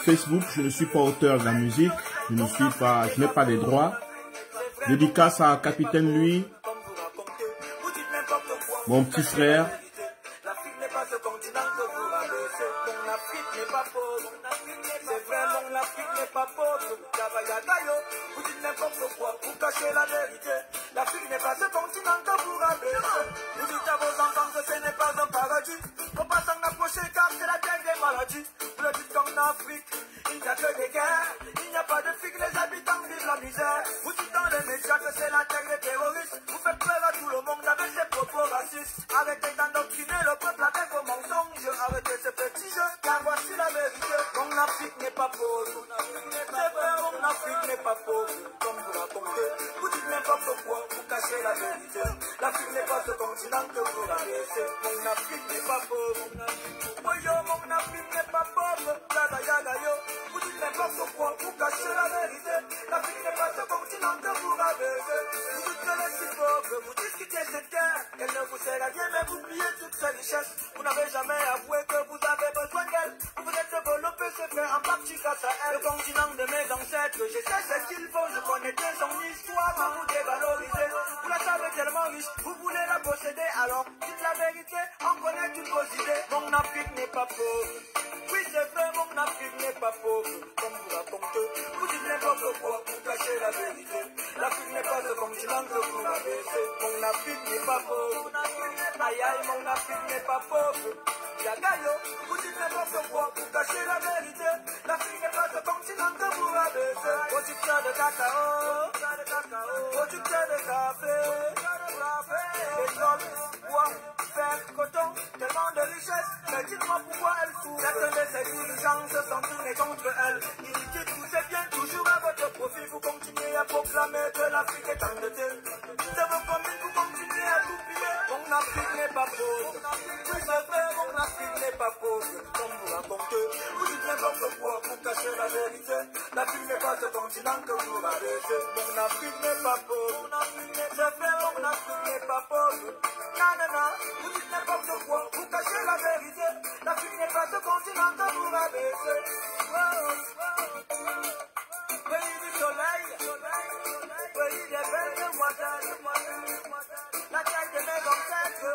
Facebook, je ne suis pas auteur de la musique, je n'ai pas les droits. Dédicace à Capitaine Lui, mon petit frère. Il n'y a que des guerres, il n'y a pas de figues, les habitants vivent la misère. Vous dites dans les médias que c'est la terre des terroristes. Vous faites peur à tout le monde avec ces propos racistes. Arrêtez d'endoctriner le peuple avec vos mensonges. Arrêtez ce petit jeu, car voici la vérité. Mon Afrique n'est pas pauvre. C'est vrai, mon Afrique n'est pas pauvre. Comme vous racontez, vous dites n'importe quoi, vous cachez la vérité. L'Afrique n'est pas ce continent que vous rabaissez. Mon Afrique n'est pas pauvre. Oui, yo, mon Afrique n'est pas pauvre. Yaga, yaga, yo. Vous dites n'importe quoi, vous cachez la vérité. L'Afrique n'est pas ce continent que vous rabaissez. Vous dites qu'elle est si pauvre, vous discutez cette terre. Elle ne vous sert à rien, mais vous oubliez toutes ces richesses. Vous n'avez jamais avoué que vous avez besoin d'elle. Vous vous êtes développé, c'est fait en partie grâce à elle. Le continent de mes ancêtres, je sais ce qu'il faut, je connais bien son histoire, quand vous dévalorisez. Vous la savez tellement riche, vous voulez la posséder, alors dites la vérité, en connaît toutes vos idées. Mon Afrique n'est pas pauvre. Oui, c'est vrai, mon Afrique n'est pas pauvre. Comme vous racontez, vous dites n'importe quoi, vous cachez la vérité. L'Afrique n'est pas le continent que vous rabaissez. Mon Afrique n'est pas pauvre. Aïe aïe, mon Afrique n'est pas pauvre. Yagayo, vous dites n'importe quoi, vous cachez la vérité. L'Afrique n'est pas le continent que vous rabaissez. Producteur de cacao, producteur de café, pétrole, bois, fer, coton, tellement de richesses. Mais dites-moi pourquoi elle court. Certains de ces dirigeants se sont tournés contre elle. Ils disent tout c'est bien, toujours à votre profit. Vous continuez à proclamer que l'Afrique est endettée. C'est vos communes, vous continuez à tout piller. Mon Afrique n'est pas pauvre. Oui, c'est vrai, mon Afrique n'est pas pauvre. Comme vous racontez, vous dites n'importe quoi, vous cachez la vérité. L'Afrique n'est pas ce continent que vous rabaissez. Mon Afrique n'est pas pauvre. C'est vrai, mon Afrique n'est pas pauvre. Non, non, non, vous dites n'importe quoi, vous cachez la vérité. L'Afrique n'est pas ce continent que vous rabaissez. Pays du soleil, pays des belles demoiselles, la taille de mes ancêtres,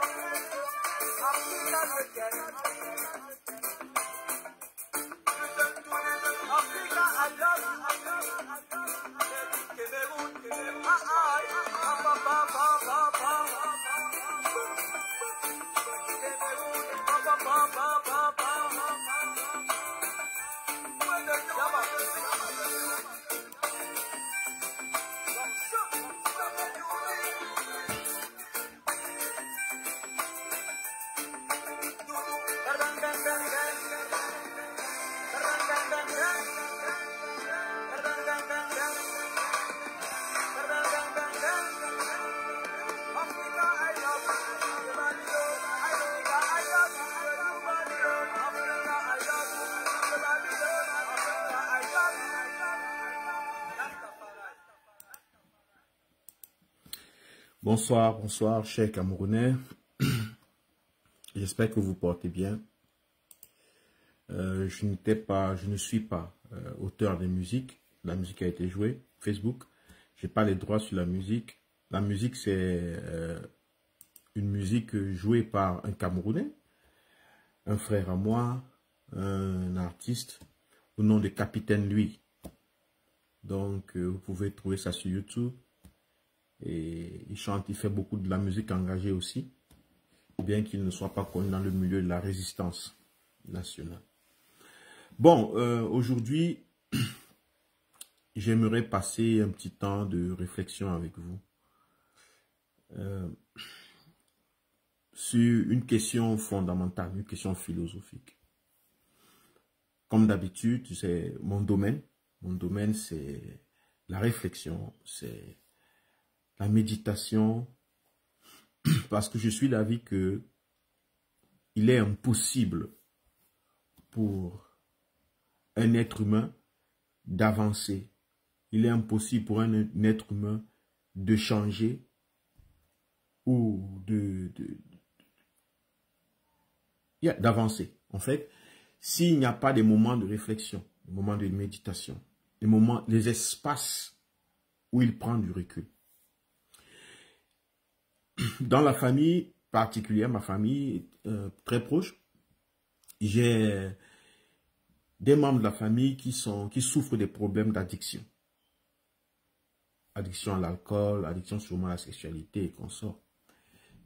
Afrique africaine. Africa, I love you. Cameroon, Bonsoir, bonsoir, chers Camerounais. J'espère que vous portez bien. Je ne suis pas auteur de musique. La musique a été jouée. Facebook, j'ai pas les droits sur la musique. La musique, c'est une musique jouée par un Camerounais, un frère à moi, un artiste au nom de Capitaine Lui. Donc, vous pouvez trouver ça sur YouTube. Et il chante, il fait beaucoup de la musique engagée aussi, bien qu'il ne soit pas connu dans le milieu de la résistance nationale. Bon, aujourd'hui, j'aimerais passer un petit temps de réflexion avec vous sur une question fondamentale, une question philosophique. Comme d'habitude, c'est mon domaine. Mon domaine, c'est la réflexion, c'est la méditation, parce que je suis d'avis que il est impossible pour un être humain d'avancer. Il est impossible pour un être humain de changer ou d'avancer. En fait, s'il n'y a pas des moments de réflexion, des moments de méditation, des moments, les espaces où il prend du recul. Dans la famille particulière, ma famille très proche, j'ai des membres de la famille qui souffrent des problèmes d'addiction. Addiction à l'alcool, addiction sûrement à la sexualité et consorts.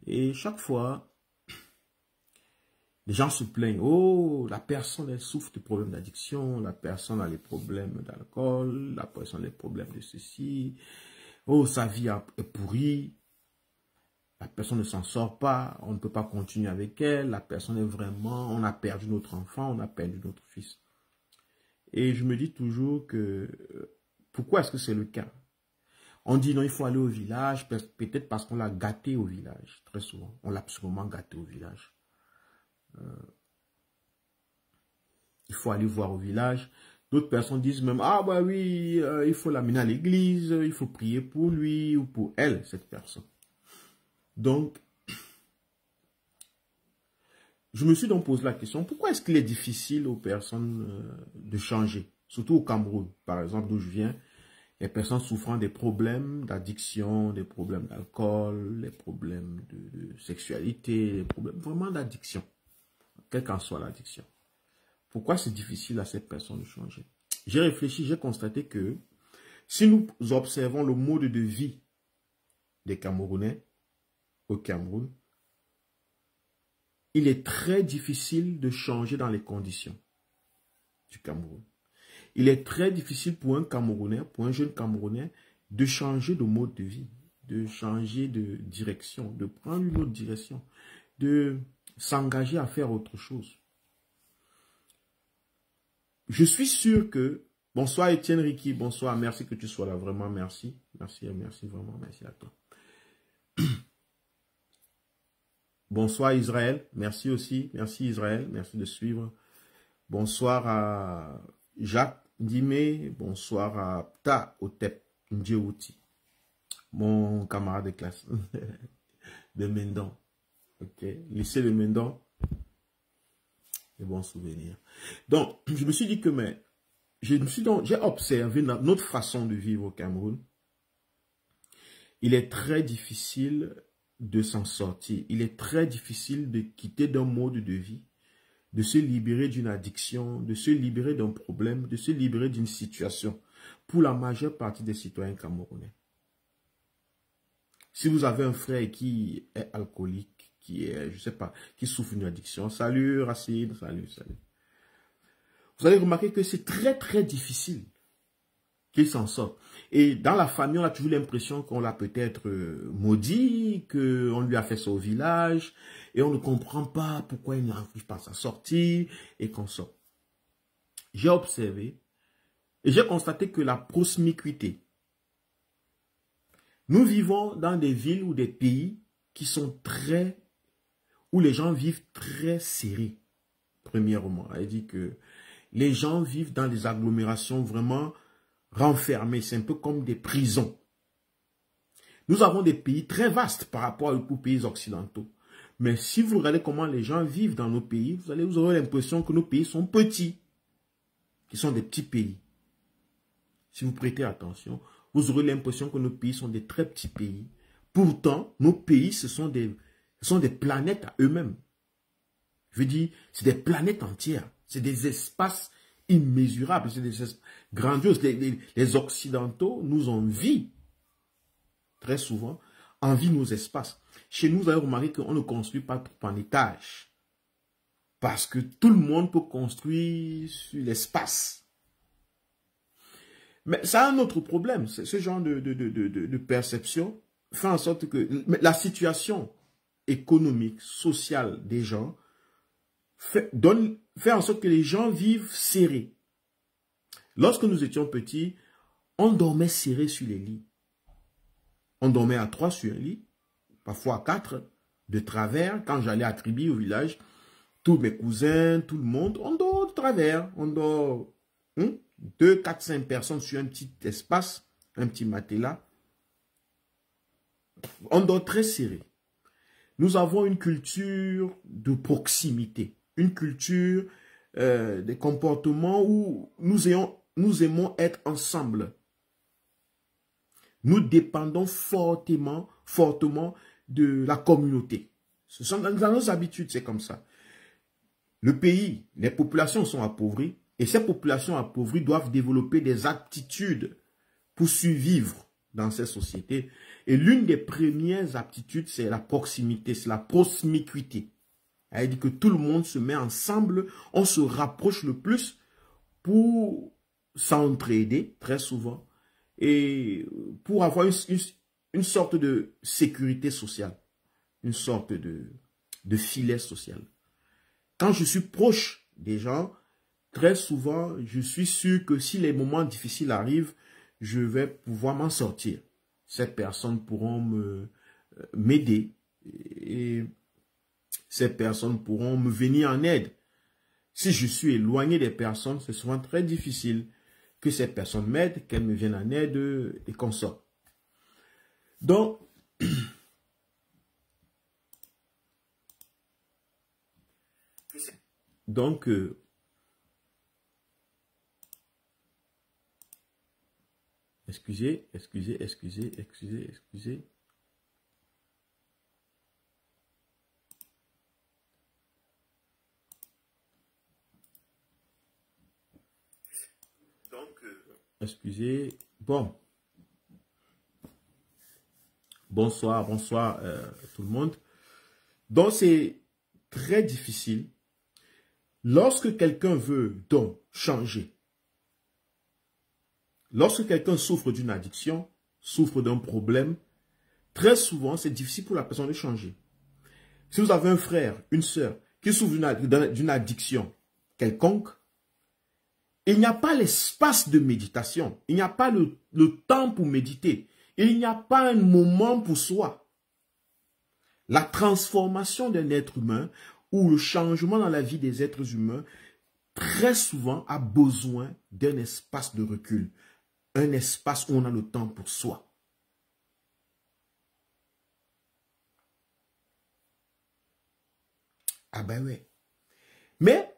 Et chaque fois, les gens se plaignent. Oh, la personne, elle souffre de problèmes d'addiction. La personne a les problèmes d'alcool. La personne a les problèmes de ceci. Oh, sa vie est pourrie. La personne ne s'en sort pas. On ne peut pas continuer avec elle. La personne est vraiment... On a perdu notre enfant. On a perdu notre fils. Et je me dis toujours que... Pourquoi est-ce que c'est le cas? On dit non, il faut aller au village. Peut-être parce qu'on l'a gâté au village. Très souvent. On l'a absolument gâté au village. Il faut aller voir au village. D'autres personnes disent même, ah bah oui, il faut l'amener à l'église, il faut prier pour lui ou pour elle, cette personne. Donc, je me suis donc posé la question, pourquoi est-ce qu'il est difficile aux personnes de changer? Surtout au Cameroun, par exemple, d'où je viens, les personnes souffrant des problèmes d'addiction, des problèmes d'alcool, les problèmes de sexualité, les problèmes vraiment d'addiction. Quelle qu'en soit l'addiction. Pourquoi c'est difficile à cette personne de changer? J'ai réfléchi, j'ai constaté que si nous observons le mode de vie des Camerounais au Cameroun, il est très difficile de changer dans les conditions du Cameroun. Il est très difficile pour un Camerounais, pour un jeune Camerounais, de changer de mode de vie, de changer de direction, de prendre une autre direction, de s'engager à faire autre chose. Je suis sûr que... Bonsoir Étienne Ricky, bonsoir, merci que tu sois là, vraiment merci. Merci, merci, vraiment, merci à toi. Bonsoir Israël, merci aussi, merci Israël, merci de suivre. Bonsoir à Jacques Dimé, bonsoir à Pta Otep Ndjeouti, mon camarade de classe de Mendon. Ok, lycée de Mendon, des bons souvenirs. Donc, je me suis dit que, j'ai observé notre façon de vivre au Cameroun. Il est très difficile de s'en sortir. Il est très difficile de quitter d'un mode de vie, de se libérer d'une addiction, de se libérer d'un problème, de se libérer d'une situation pour la majeure partie des citoyens camerounais. Si vous avez un frère qui est alcoolique, qui est, je sais pas, qui souffre d'une addiction, salut Racine, salut. Vous allez remarquer que c'est très très difficile qu'il s'en sorte. Et dans la famille, on a toujours l'impression qu'on l'a peut-être maudit, qu'on lui a fait ça au village, et on ne comprend pas pourquoi il n'arrive pas à s'en sortir, et qu'on sort. J'ai observé, et j'ai constaté que la promiscuité, nous vivons dans des villes ou des pays qui sont très, où les gens vivent très serrés. Premièrement, elle dit que les gens vivent dans des agglomérations vraiment renfermées. C'est un peu comme des prisons. Nous avons des pays très vastes par rapport aux pays occidentaux. Mais si vous regardez comment les gens vivent dans nos pays, vous aurez l'impression que nos pays sont petits, qui sont des petits pays. Si vous prêtez attention, vous aurez l'impression que nos pays sont des très petits pays. Pourtant, nos pays, ce sont des planètes à eux-mêmes. Je veux dire, c'est des planètes entières. C'est des espaces immesurables. C'est des espaces grandioses. Les Occidentaux nous envient, très souvent, envient nos espaces. Chez nous, vous avez remarqué qu'on ne construit pas trop en étage. Parce que tout le monde peut construire sur l'espace. Mais ça a un autre problème. Ce genre de perception fait en sorte que la situation économique, sociale des gens fait en sorte que les gens vivent serrés. Lorsque nous étions petits, on dormait serré sur les lits. On dormait à 3 sur un lit, parfois à 4, de travers. Quand j'allais à Tribi au village, tous mes cousins, tout le monde, on dort de travers. On dort 2, 4, 5 personnes sur un petit espace, un petit matelas. On dort très serré. Nous avons une culture de proximité, une culture des comportements où nous aimons être ensemble. Nous dépendons fortement de la communauté. Ce sont dans nos habitudes, c'est comme ça. Le pays, les populations sont appauvries et ces populations appauvries doivent développer des aptitudes pour survivre dans ces sociétés. Et l'une des premières aptitudes, c'est la proximité, c'est la proximité. Elle dit que tout le monde se met ensemble, on se rapproche le plus pour s'entraider très souvent et pour avoir une sorte de sécurité sociale, une sorte de filet social. Quand je suis proche des gens, très souvent, je suis sûr que si les moments difficiles arrivent, je vais pouvoir m'en sortir. Ces personnes pourront m'aider et ces personnes pourront me venir en aide. Si je suis éloigné des personnes, c'est souvent très difficile que ces personnes m'aident, qu'elles me viennent en aide et qu'on sorte. Donc, excusez. Excusez. Bon. Bonsoir tout le monde. Donc, c'est très difficile. Lorsque quelqu'un veut donc changer, lorsque quelqu'un souffre d'une addiction, souffre d'un problème, très souvent, c'est difficile pour la personne de changer. Si vous avez un frère, une sœur qui souffre d'une addiction quelconque, il n'y a pas l'espace de méditation. Il n'y a pas le temps pour méditer. Il n'y a pas un moment pour soi. La transformation d'un être humain ou le changement dans la vie des êtres humains, très souvent, a besoin d'un espace de recul. Un espace où on a le temps pour soi. Ah ben oui. Mais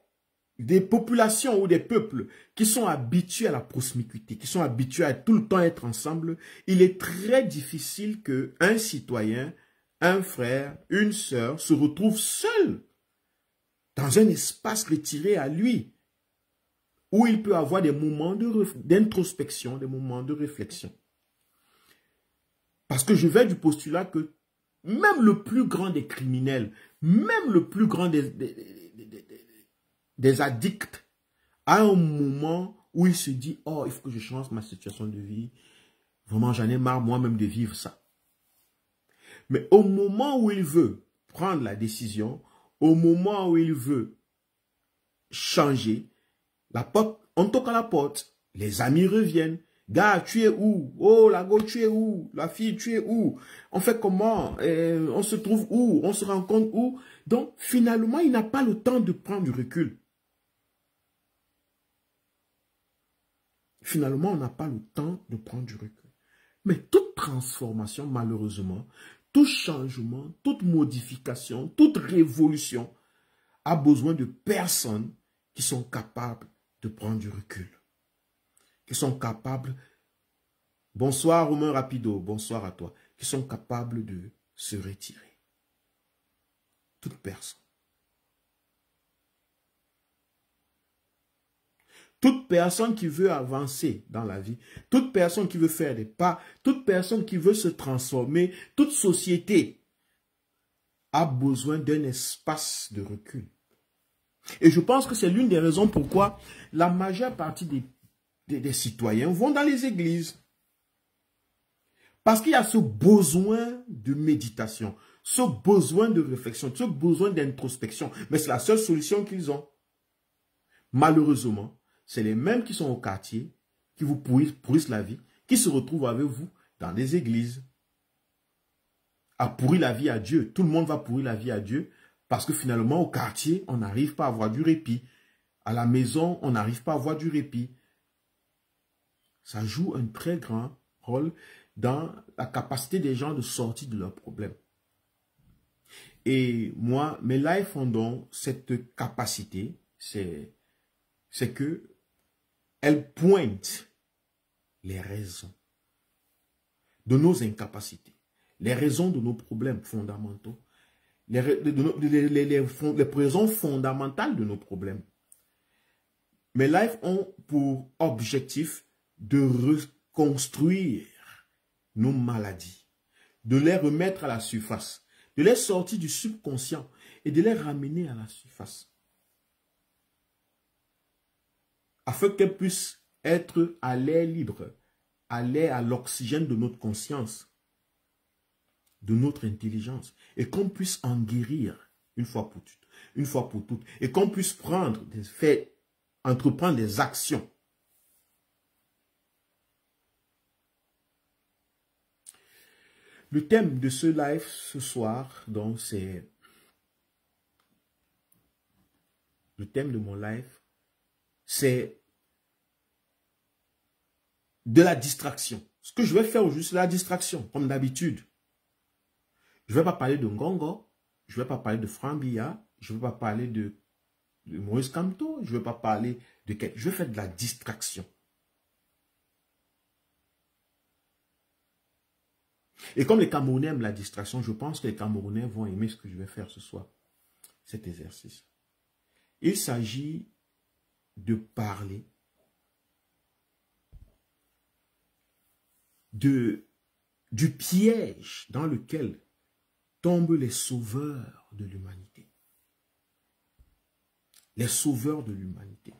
des populations ou des peuples qui sont habitués à la proximité, qui sont habitués à tout le temps être ensemble, il est très difficile qu'un citoyen, un frère, une sœur se retrouve seul dans un espace retiré à lui, où il peut avoir des moments d'introspection, des moments de réflexion. Parce que je vais du postulat que même le plus grand des criminels, même le plus grand des addicts, à un moment où il se dit, oh, il faut que je change ma situation de vie. Vraiment, j'en ai marre moi-même de vivre ça. Mais au moment où il veut prendre la décision, au moment où il veut changer, la porte, on toque à la porte, les amis reviennent. Gars, tu es où? Oh, la go, tu es où? La fille, tu es où? On fait comment? On se trouve où? On se rencontre où? Donc, finalement, il n'a pas le temps de prendre du recul. Finalement, on n'a pas le temps de prendre du recul. Mais toute transformation, malheureusement, tout changement, toute modification, toute révolution a besoin de personnes qui sont capables de prendre du recul. Qui sont capables, bonsoir Romain Rapido, bonsoir à toi, qui sont capables de se retirer. Toute personne. Toute personne qui veut avancer dans la vie, toute personne qui veut faire des pas, toute personne qui veut se transformer, toute société a besoin d'un espace de recul. Et je pense que c'est l'une des raisons pourquoi la majeure partie des citoyens vont dans les églises. Parce qu'il y a ce besoin de méditation, ce besoin de réflexion, ce besoin d'introspection. Mais c'est la seule solution qu'ils ont. Malheureusement, c'est les mêmes qui sont au quartier, qui vous pourrissent la vie, qui se retrouvent avec vous dans des églises. À pourrir la vie à Dieu. Tout le monde va pourrir la vie à Dieu parce que finalement, au quartier, on n'arrive pas à avoir du répit. À la maison, on n'arrive pas à avoir du répit. Ça joue un très grand rôle dans la capacité des gens de sortir de leurs problèmes. Et moi, mes lives ont donc cette capacité, c'est que elles pointent les raisons de nos incapacités, les raisons de nos problèmes fondamentaux, les raisons fondamentales de nos problèmes. Mes lives ont pour objectif de reconstruire nos maladies, de les remettre à la surface, de les sortir du subconscient et de les ramener à la surface. Afin qu'elles puissent être à l'air libre, à l'air, à l'oxygène de notre conscience, de notre intelligence, et qu'on puisse en guérir une fois pour toutes, et qu'on puisse entreprendre des actions. Le thème de ce live ce soir, donc c'est... Le thème de mon live, c'est de la distraction. Ce que je vais faire aujourd'hui, c'est la distraction, comme d'habitude. Je ne vais pas parler de Ngongo, je ne vais pas parler de Frambia, je ne vais pas parler de Maurice Kamto, je ne vais pas parler de... Je vais faire de la distraction. Et comme les Camerounais aiment la distraction, je pense que les Camerounais vont aimer ce que je vais faire ce soir, cet exercice. Il s'agit de parler du piège dans lequel tombent les sauveurs de l'humanité. Les sauveurs de l'humanité.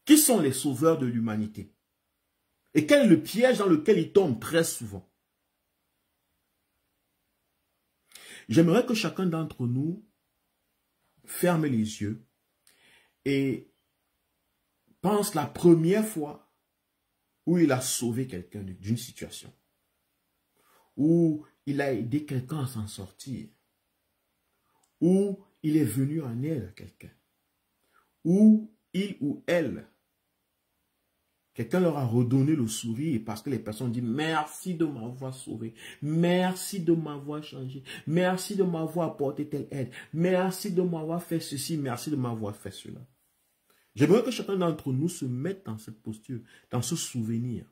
Qui sont les sauveurs de l'humanité? Et quel est le piège dans lequel ils tombent très souvent? J'aimerais que chacun d'entre nous ferme les yeux et pense la première fois où il a sauvé quelqu'un d'une situation, où il a aidé quelqu'un à s'en sortir, où il est venu en aide à quelqu'un, où il ou elle, quelqu'un leur a redonné le sourire parce que les personnes disent merci de m'avoir sauvé, merci de m'avoir changé, merci de m'avoir apporté telle aide, merci de m'avoir fait ceci, merci de m'avoir fait cela. J'aimerais que chacun d'entre nous se mette dans cette posture, dans ce souvenir.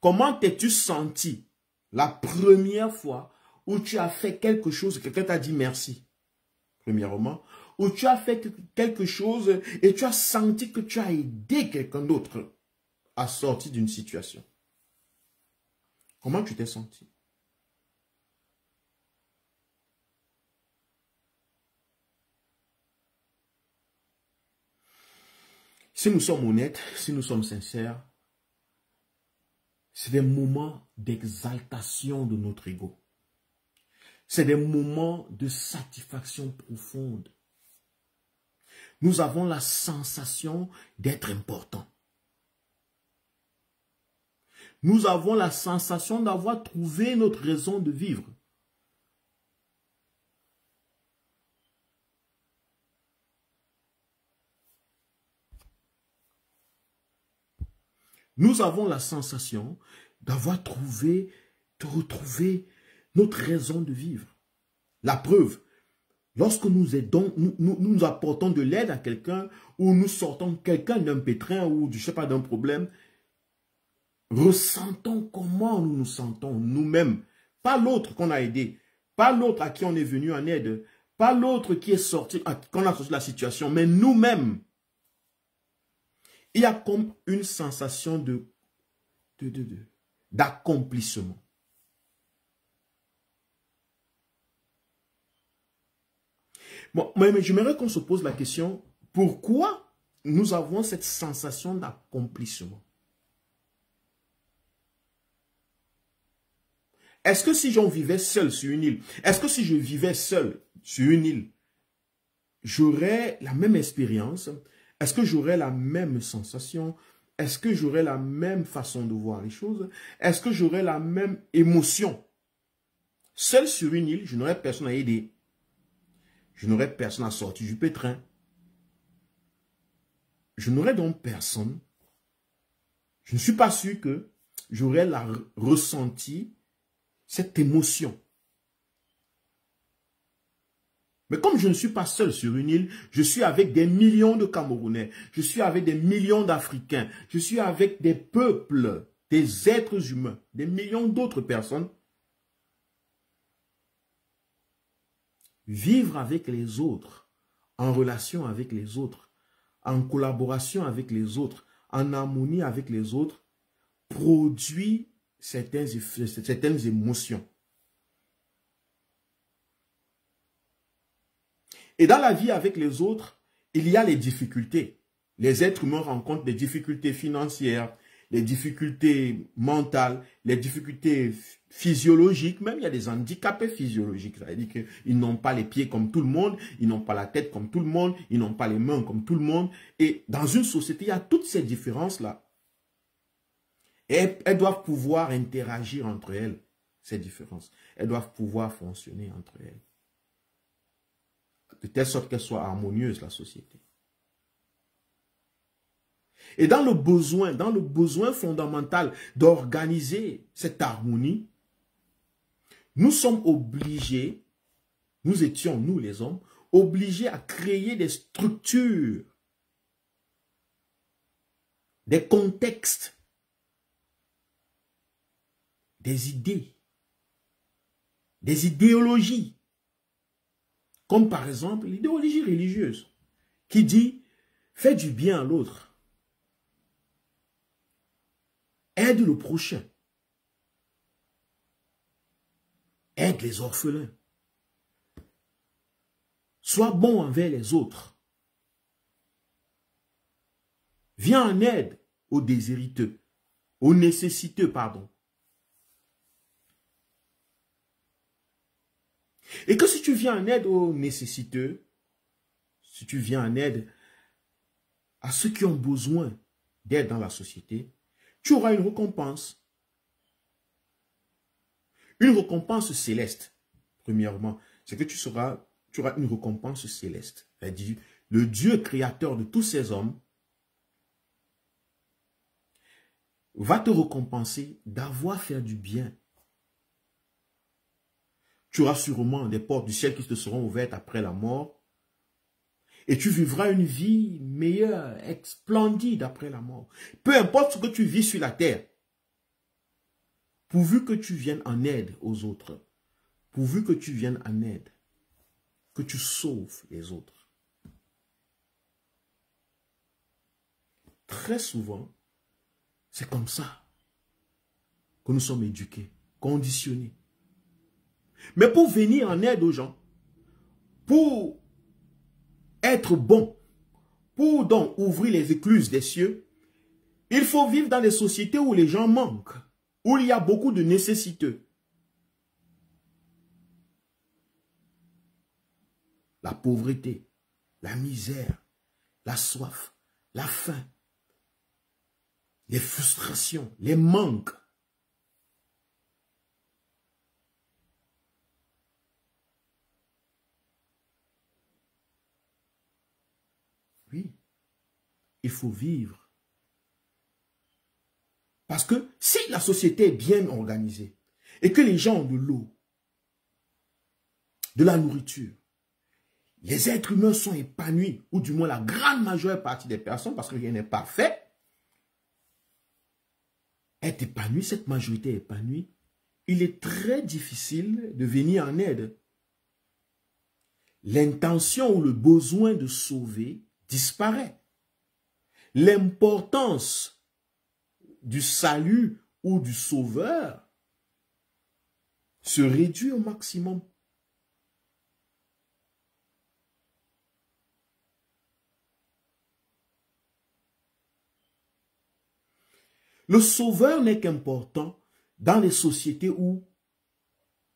Comment t'es-tu senti la première fois où tu as fait quelque chose et quelqu'un t'a dit merci? Premièrement, où tu as fait quelque chose et tu as senti que tu as aidé quelqu'un d'autre à sortir d'une situation. Comment tu t'es senti? Si nous sommes honnêtes, si nous sommes sincères, c'est des moments d'exaltation de notre ego. C'est des moments de satisfaction profonde. Nous avons la sensation d'être important. Nous avons la sensation d'avoir trouvé notre raison de vivre. Nous avons la sensation d'avoir trouvé, de retrouver notre raison de vivre. La preuve, lorsque nous aidons, nous apportons de l'aide à quelqu'un ou nous sortons quelqu'un d'un pétrin ou je sais pas d'un problème, ressentons comment nous nous sentons nous-mêmes. Pas l'autre qu'on a aidé, pas l'autre à qui on est venu en aide, pas l'autre qui est sorti, qu'on a sorti de la situation, mais nous-mêmes. Il y a comme une sensation d'accomplissement. Bon, mais j'aimerais qu'on se pose la question, pourquoi nous avons cette sensation d'accomplissement? Est-ce que si j'en vivais seul sur une île, est-ce que si je vivais seul sur une île, j'aurais la même expérience? Est-ce que j'aurais la même sensation? Est-ce que j'aurais la même façon de voir les choses? Est-ce que j'aurais la même émotion? Seul sur une île, je n'aurais personne à aider. Je n'aurais personne à sortir du pétrin. Je n'aurais donc personne. Je ne suis pas sûr que j'aurais ressenti cette émotion. Mais comme je ne suis pas seul sur une île, je suis avec des millions de Camerounais, je suis avec des millions d'Africains, je suis avec des peuples, des êtres humains, des millions d'autres personnes. Vivre avec les autres, en relation avec les autres, en collaboration avec les autres, en harmonie avec les autres, produit certaines émotions. Et dans la vie avec les autres, il y a les difficultés. Les êtres humains rencontrent des difficultés financières, les difficultés mentales, les difficultés physiologiques, même il y a des handicapés physiologiques. Ça veut dire qu'ils n'ont pas les pieds comme tout le monde, ils n'ont pas la tête comme tout le monde, ils n'ont pas les mains comme tout le monde. Et dans une société, il y a toutes ces différences-là. Et elles doivent pouvoir interagir entre elles, ces différences. Elles doivent pouvoir fonctionner entre elles. De telle sorte qu'elle soit harmonieuse, la société. Et dans le besoin fondamental d'organiser cette harmonie, nous sommes obligés, nous étions, nous les hommes, obligés à créer des structures, des contextes, des idées, des idéologies. Comme par exemple l'idéologie religieuse qui dit « fais du bien à l'autre, aide le prochain, aide les orphelins, sois bon envers les autres, viens en aide aux déshériteux, aux nécessiteux, pardon. » Et que si tu viens en aide aux nécessiteux, si tu viens en aide à ceux qui ont besoin d'aide dans la société, tu auras une récompense. Une récompense céleste, premièrement. C'est que tu auras une récompense céleste. C'est-à-dire, le Dieu créateur de tous ces hommes va te récompenser d'avoir fait du bien. Tu auras sûrement des portes du ciel qui te seront ouvertes après la mort. Et tu vivras une vie meilleure, splendide après la mort. Peu importe ce que tu vis sur la terre. Pourvu que tu viennes en aide aux autres. Pourvu que tu viennes en aide. Que tu sauves les autres. Très souvent, c'est comme ça que nous sommes éduqués, conditionnés. Mais pour venir en aide aux gens, pour être bon, pour donc ouvrir les écluses des cieux, il faut vivre dans des sociétés où les gens manquent, où il y a beaucoup de nécessiteux. La pauvreté, la misère, la soif, la faim, les frustrations, les manques. Oui, il faut vivre. Parce que si la société est bien organisée et que les gens ont de l'eau, de la nourriture, les êtres humains sont épanouis, ou du moins la grande majeure partie des personnes, parce que rien n'est parfait, est épanouie, cette majorité est épanouie, il est très difficile de venir en aide. L'intention ou le besoin de sauver disparaît. L'importance du salut ou du sauveur se réduit au maximum. Le sauveur n'est qu'important dans les sociétés où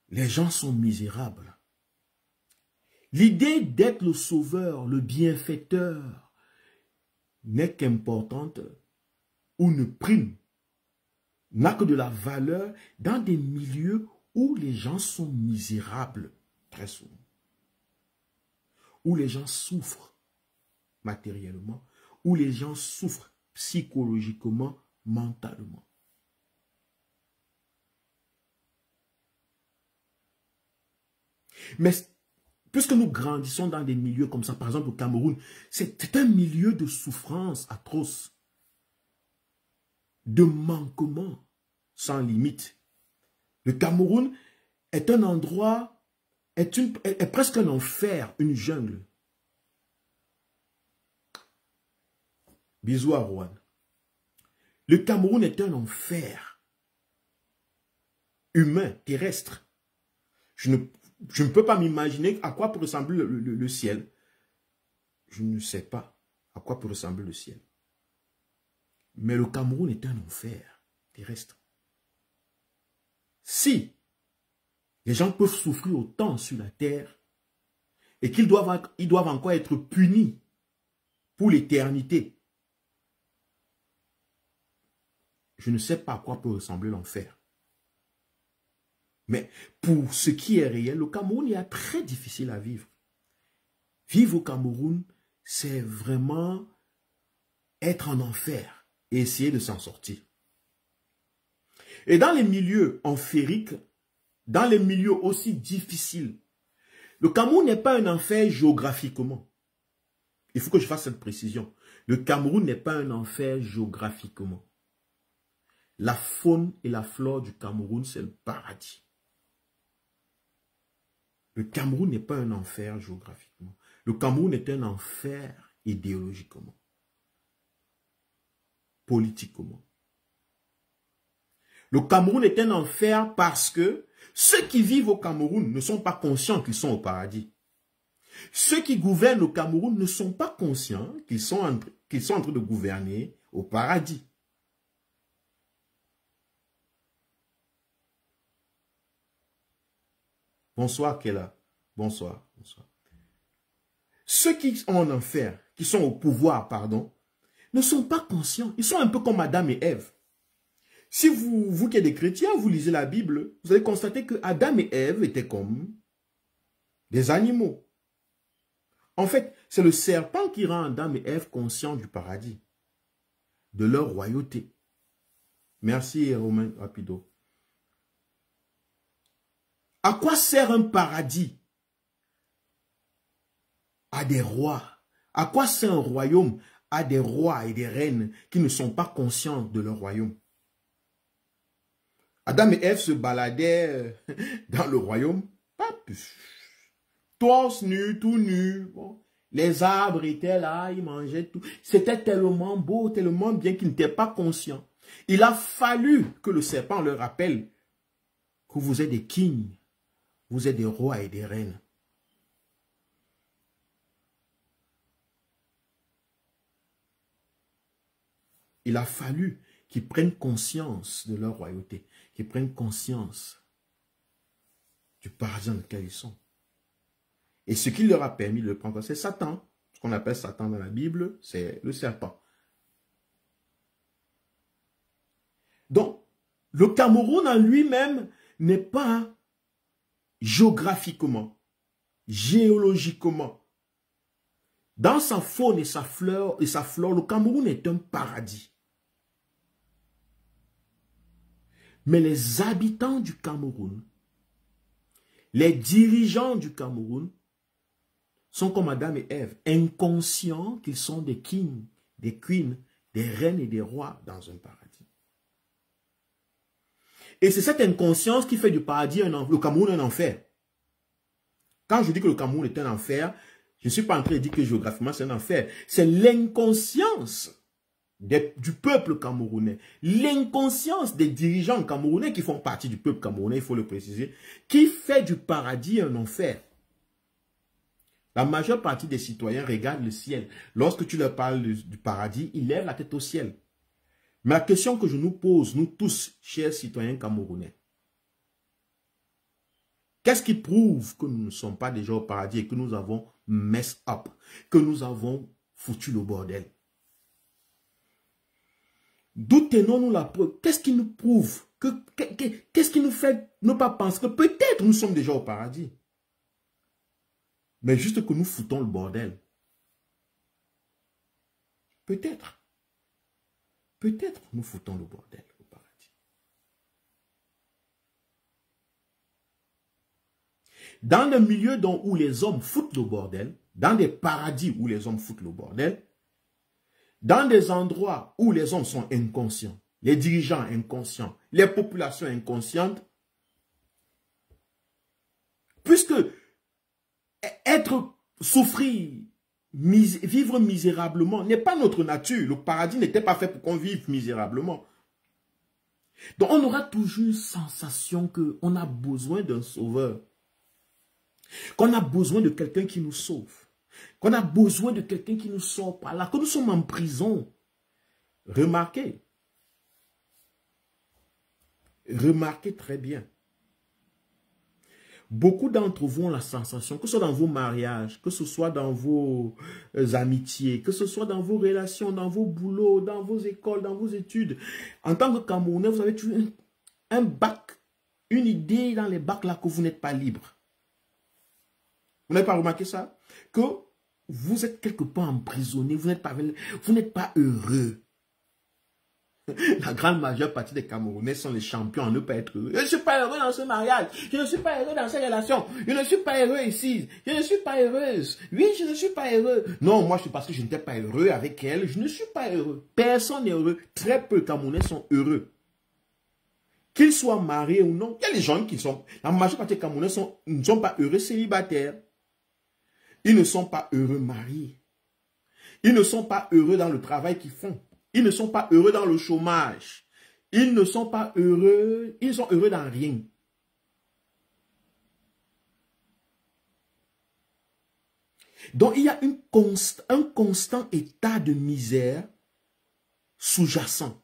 les gens sont misérables. L'idée d'être le sauveur, le bienfaiteur, n'est qu'importante ou ne prime, n'a que de la valeur dans des milieux où les gens sont misérables, très souvent. Où les gens souffrent matériellement, où les gens souffrent psychologiquement, mentalement. Mais Puisque nous grandissons dans des milieux comme ça, par exemple au Cameroun, c'est un milieu de souffrance atroce, de manquement sans limite. Le Cameroun est un endroit, est presque un enfer, une jungle. Bisous à Rouen. Le Cameroun est un enfer humain, terrestre. Je ne peux pas m'imaginer à quoi peut ressembler le ciel. Je ne sais pas à quoi peut ressembler le ciel. Mais le Cameroun est un enfer terrestre. Si les gens peuvent souffrir autant sur la terre et qu'ils doivent encore être punis pour l'éternité, je ne sais pas à quoi peut ressembler l'enfer. Mais pour ce qui est réel, le Cameroun est très difficile à vivre. Vivre au Cameroun, c'est vraiment être en enfer et essayer de s'en sortir. Et dans les milieux enfer, dans les milieux aussi difficiles, le Cameroun n'est pas un enfer géographiquement. Il faut que je fasse cette précision. Le Cameroun n'est pas un enfer géographiquement. La faune et la flore du Cameroun, c'est le paradis. Le Cameroun n'est pas un enfer géographiquement. Le Cameroun est un enfer idéologiquement, politiquement. Le Cameroun est un enfer parce que ceux qui vivent au Cameroun ne sont pas conscients qu'ils sont au paradis. Ceux qui gouvernent le Cameroun ne sont pas conscients qu'ils sont en train de gouverner au paradis. Bonsoir, Kella. Bonsoir. Bonsoir. Ceux qui sont en enfer, qui sont au pouvoir, pardon, ne sont pas conscients. Ils sont un peu comme Adam et Ève. Si vous qui êtes des chrétiens, vous lisez la Bible, vous allez constater que Adam et Ève étaient comme des animaux. En fait, c'est le serpent qui rend Adam et Ève conscients du paradis, de leur royauté. Merci, Romain Rapido. À quoi sert un paradis? À des rois. À quoi sert un royaume? À des rois et des reines qui ne sont pas conscients de leur royaume. Adam et Ève se baladaient dans le royaume. Torse nu, tout nu. Bon. Les arbres étaient là, ils mangeaient tout. C'était tellement beau, tellement bien qu'ils n'étaient pas conscients. Il a fallu que le serpent leur rappelle que vous êtes des kings. Vous êtes des rois et des reines. Il a fallu qu'ils prennent conscience de leur royauté, qu'ils prennent conscience du paradis dans lequel ils sont. Et ce qui leur a permis de le prendre, c'est Satan. Ce qu'on appelle Satan dans la Bible, c'est le serpent. Donc, le Cameroun en lui-même n'est pas géographiquement, géologiquement. Dans sa faune et sa flore, le Cameroun est un paradis. Mais les habitants du Cameroun, les dirigeants du Cameroun, sont comme Adam et Ève, inconscients qu'ils sont des kings, des queens, des reines et des rois dans un paradis. Et c'est cette inconscience qui fait du paradis le Cameroun un enfer. Quand je dis que le Cameroun est un enfer, je ne suis pas en train de dire que géographiquement c'est un enfer. C'est l'inconscience du peuple camerounais, l'inconscience des dirigeants camerounais qui font partie du peuple camerounais, il faut le préciser, qui fait du paradis un enfer. La majeure partie des citoyens regardent le ciel. Lorsque tu leur parles du paradis, ils lèvent la tête au ciel. Mais la question que je nous pose, nous tous, chers citoyens camerounais, qu'est-ce qui prouve que nous ne sommes pas déjà au paradis et que nous avons mess up, que nous avons foutu le bordel? D'où tenons-nous la preuve? Qu'est-ce qui nous prouve? Qu'est-ce qui nous fait ne pas penser que peut-être nous sommes déjà au paradis? Mais juste que nous foutons le bordel. Peut-être. Peut-être nous foutons le bordel au paradis. Dans le milieu où les hommes foutent le bordel, dans des paradis où les hommes foutent le bordel, dans des endroits où les hommes sont inconscients, les dirigeants inconscients, les populations inconscientes, puisque souffrir, vivre misérablement n'est pas notre nature. Le paradis n'était pas fait pour qu'on vive misérablement. Donc on aura toujours une sensation qu'on a besoin d'un sauveur. Qu'on a besoin de quelqu'un qui nous sauve. Qu'on a besoin de quelqu'un qui nous sort par là. Que nous sommes en prison. Remarquez. Remarquez très bien. Beaucoup d'entre vous ont la sensation, que ce soit dans vos mariages, que ce soit dans vos amitiés, que ce soit dans vos relations, dans vos boulots, dans vos écoles, dans vos études. En tant que Camerounais, vous avez toujours un bac, une idée dans les bacs là que vous n'êtes pas libre. Vous n'avez pas remarqué ça? Que vous êtes quelque part emprisonné, vous n'êtes pas heureux. La grande majeure partie des Camerounais sont les champions à ne pas être heureux. Je ne suis pas heureux dans ce mariage. Je ne suis pas heureux dans ces relations. Je ne suis pas heureux ici. Je ne suis pas heureuse. Oui, je ne suis pas heureux. Non, moi, c'est parce que je n'étais pas heureux avec elle. Je ne suis pas heureux. Personne n'est heureux. Très peu de Camerounais sont heureux. Qu'ils soient mariés ou non. Il y a des gens qui sont... La majeure partie des Camerounais ne sont pas heureux célibataires. Ils ne sont pas heureux mariés. Ils ne sont pas heureux dans le travail qu'ils font. Ils ne sont pas heureux dans le chômage. Ils ne sont pas heureux. Ils sont heureux dans rien. Donc, il y a un constant état de misère sous-jacent.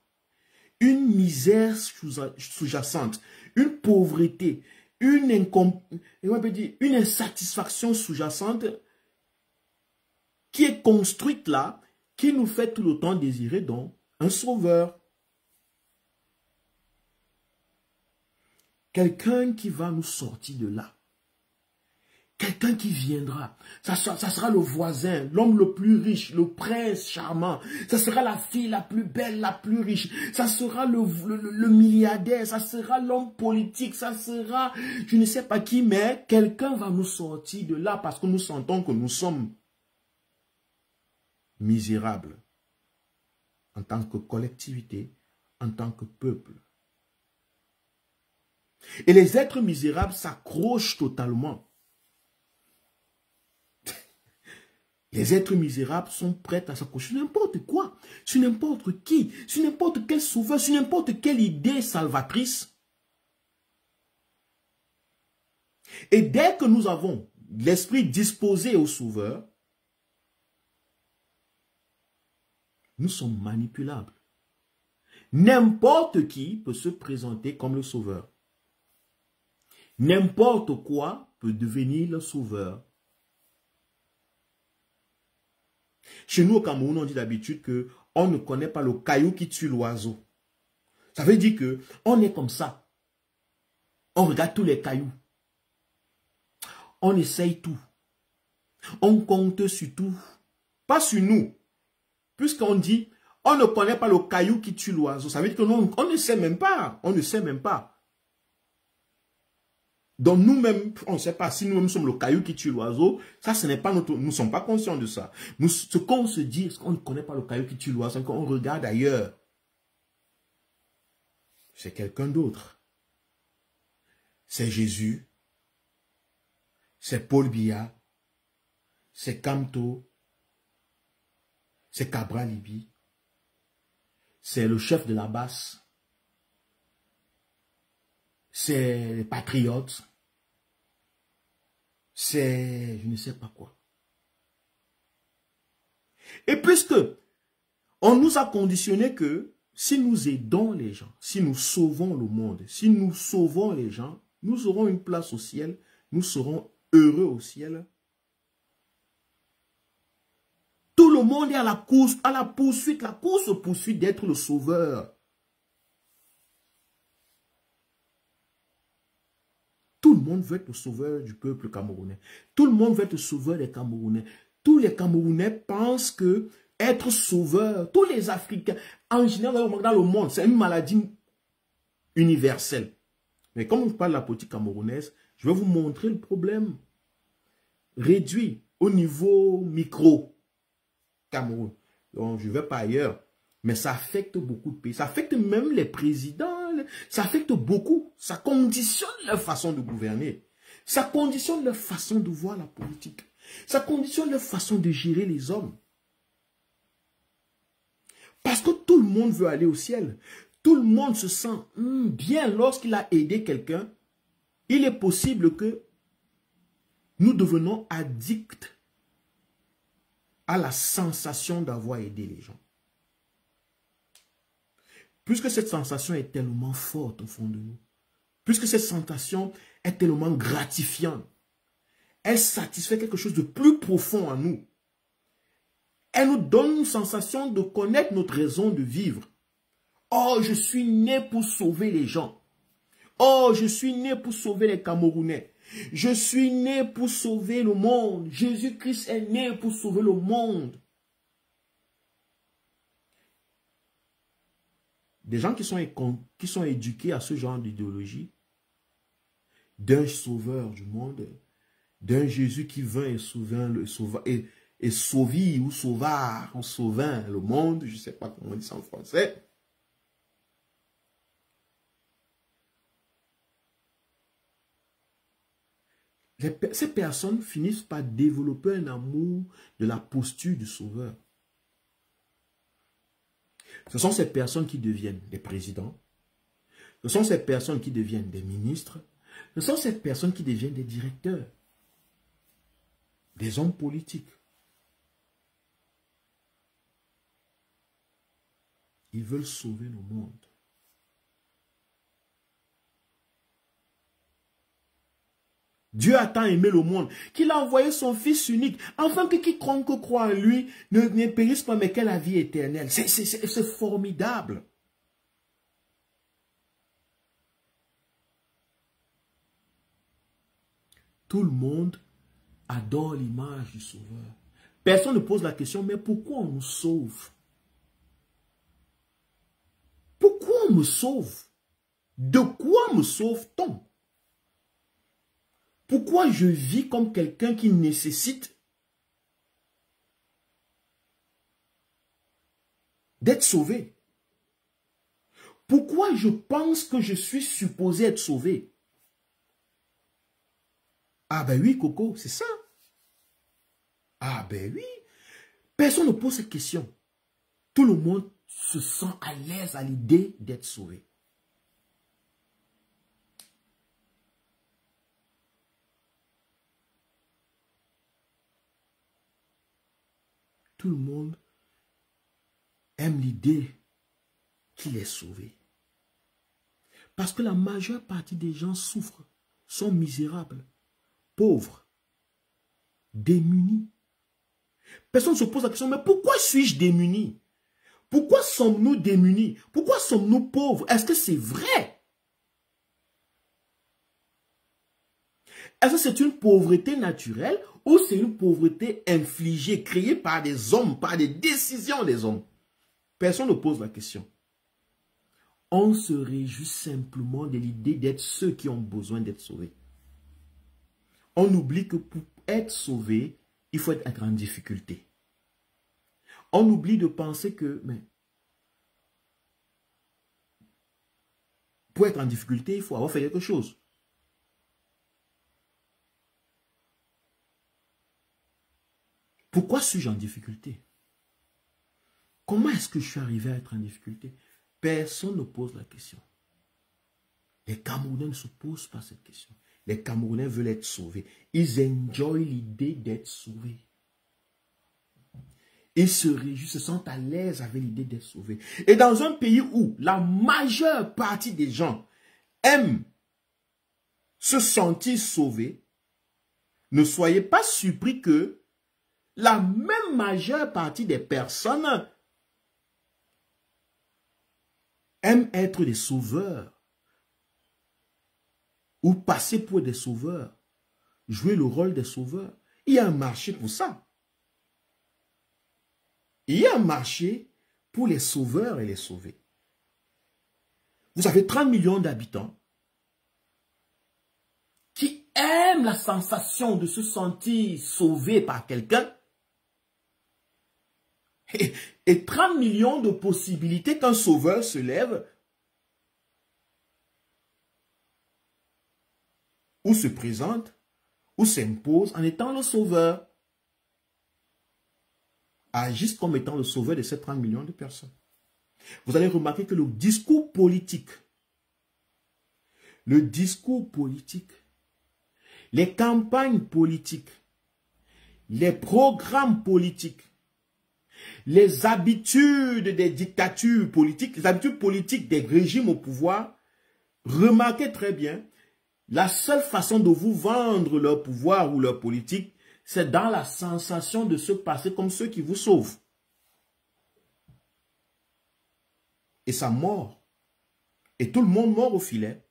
Une misère sous-jacente. Une pauvreté. Une insatisfaction sous-jacente qui est construite là, qui nous fait tout le temps désirer donc un sauveur. Quelqu'un qui va nous sortir de là. Quelqu'un qui viendra. Ça sera le voisin, l'homme le plus riche, le prince charmant. Ça sera la fille la plus belle, la plus riche. Ça sera le milliardaire, ça sera l'homme politique, ça sera je ne sais pas qui, mais quelqu'un va nous sortir de là parce que nous sentons que nous sommes misérables en tant que collectivité, en tant que peuple. Et les êtres misérables s'accrochent totalement. Les êtres misérables sont prêts à s'accrocher sur n'importe quoi, sur n'importe qui, sur n'importe quel sauveur, sur n'importe quelle idée salvatrice. Et dès que nous avons l'esprit disposé au sauveur, nous sommes manipulables. N'importe qui peut se présenter comme le sauveur. N'importe quoi peut devenir le sauveur. Chez nous au Cameroun, on dit d'habitude qu'on ne connaît pas le caillou qui tue l'oiseau. Ça veut dire qu'on est comme ça. On regarde tous les cailloux. On essaye tout. On compte sur tout. Pas sur nous. Puisqu'on dit, on ne connaît pas le caillou qui tue l'oiseau. Ça veut dire qu'on ne sait même pas. On ne sait même pas. Donc nous-mêmes, on ne sait pas si nous-mêmes sommes le caillou qui tue l'oiseau. Ça, ce n'est pas notre... Nous ne sommes pas conscients de ça. Ce qu'on se dit, c'est qu'on ne connaît pas le caillou qui tue l'oiseau. Quand on regarde ailleurs, c'est quelqu'un d'autre. C'est Jésus. C'est Paul Biya. C'est Kamto. C'est Cabra Libi. C'est le chef de la basse. C'est les patriotes. C'est je ne sais pas quoi. Et puisque on nous a conditionné que si nous aidons les gens, si nous sauvons le monde, si nous sauvons les gens, nous aurons une place au ciel, nous serons heureux au ciel. Tout le monde est à la course, à la poursuite d'être le sauveur. Tout le monde veut être le sauveur du peuple camerounais. Tout le monde veut être le sauveur des Camerounais. Tous les Camerounais pensent que être sauveur, tous les Africains, en général dans le monde, c'est une maladie universelle. Mais comme on parle de la politique camerounaise, Je vais vous montrer le problème réduit au niveau micro Cameroun. Donc, je ne vais pas ailleurs. Mais ça affecte beaucoup de pays. Ça affecte même les présidents. Ça affecte beaucoup. Ça conditionne leur façon de gouverner. Ça conditionne leur façon de voir la politique. Ça conditionne leur façon de gérer les hommes. Parce que tout le monde veut aller au ciel. Tout le monde se sent bien lorsqu'il a aidé quelqu'un. Il est possible que nous devenons addicts à la sensation d'avoir aidé les gens. Puisque cette sensation est tellement forte au fond de nous, puisque cette sensation est tellement gratifiante, elle satisfait quelque chose de plus profond en nous. Elle nous donne une sensation de connaître notre raison de vivre. Oh, je suis né pour sauver les gens. Oh, je suis né pour sauver les Camerounais. Je suis né pour sauver le monde. Jésus-Christ est né pour sauver le monde. Des gens qui sont éduqués à ce genre d'idéologie, d'un sauveur du monde, d'un Jésus qui vint et sauver ou sauvard ou sauvin le monde, je ne sais pas comment on dit ça en français. Ces personnes finissent par développer un amour de la posture du sauveur. Ce sont ces personnes qui deviennent des présidents. Ce sont ces personnes qui deviennent des ministres. Ce sont ces personnes qui deviennent des directeurs. Des hommes politiques. Ils veulent sauver le monde. Dieu a tant aimé le monde qu'il a envoyé son Fils unique, afin que quiconque croit en lui ne périsse pas, mais qu'ait la vie éternelle. C'est formidable. Tout le monde adore l'image du Sauveur. Personne ne pose la question, mais pourquoi on nous sauve? Pourquoi on me sauve? De quoi me sauve-t-on? Pourquoi je vis comme quelqu'un qui nécessite d'être sauvé? Pourquoi je pense que je suis supposé être sauvé? Ah ben oui, Coco, c'est ça. Ah ben oui. Personne ne pose cette question. Tout le monde se sent à l'aise à l'idée d'être sauvé. Tout le monde aime l'idée qu'il est sauvé. Parce que la majeure partie des gens souffrent, sont misérables, pauvres, démunis. Personne ne se pose la question, mais pourquoi suis-je démuni? Pourquoi sommes-nous démunis? Pourquoi sommes-nous pauvres? Est-ce que c'est vrai? Est-ce que c'est une pauvreté naturelle ou c'est une pauvreté infligée, créée par des hommes, par des décisions des hommes? Personne ne pose la question. On se réjouit simplement de l'idée d'être ceux qui ont besoin d'être sauvés. On oublie que pour être sauvé, il faut être en difficulté. On oublie de penser que pour être en difficulté, il faut avoir fait quelque chose. Pourquoi suis-je en difficulté? Comment est-ce que je suis arrivé à être en difficulté? Personne ne pose la question. Les Camerounais ne se posent pas cette question. Les Camerounais veulent être sauvés. Ils enjoy l'idée d'être sauvés. Ils se réjouissent, se sentent à l'aise avec l'idée d'être sauvés. Et dans un pays où la majeure partie des gens aiment se sentir sauvés, ne soyez pas surpris que la même majeure partie des personnes aiment être des sauveurs ou passer pour des sauveurs, jouer le rôle des sauveurs. Il y a un marché pour ça. Il y a un marché pour les sauveurs et les sauvés. Vous avez 30 millions d'habitants qui même la sensation de se sentir sauvé par quelqu'un. Et 30 millions de possibilités qu'un sauveur se lève ou se présente ou s'impose en étant le sauveur. Agisse comme étant le sauveur de ces 30 millions de personnes. Vous allez remarquer que le discours politique, les campagnes politiques, les programmes politiques, les habitudes des dictatures politiques, les habitudes politiques des régimes au pouvoir, remarquez très bien, la seule façon de vous vendre leur pouvoir ou leur politique, c'est dans la sensation de se passer comme ceux qui vous sauvent. Et ça mord. Et tout le monde mord au filet.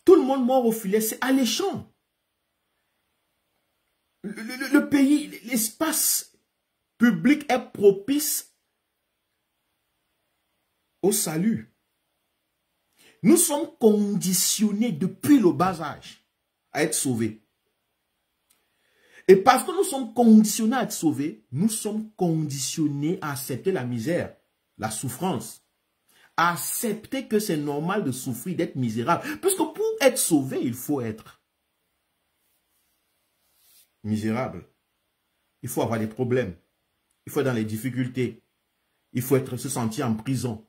Tout le monde mord au filet, c'est alléchant. Le pays, l'espace public est propice au salut. Nous sommes conditionnés depuis le bas âge à être sauvés. Et parce que nous sommes conditionnés à être sauvés, nous sommes conditionnés à accepter la misère, la souffrance. À accepter que c'est normal de souffrir, d'être misérable. Puisque pour être sauvé, il faut être misérable. Il faut avoir des problèmes. Il faut être dans les difficultés. Il faut se sentir en prison.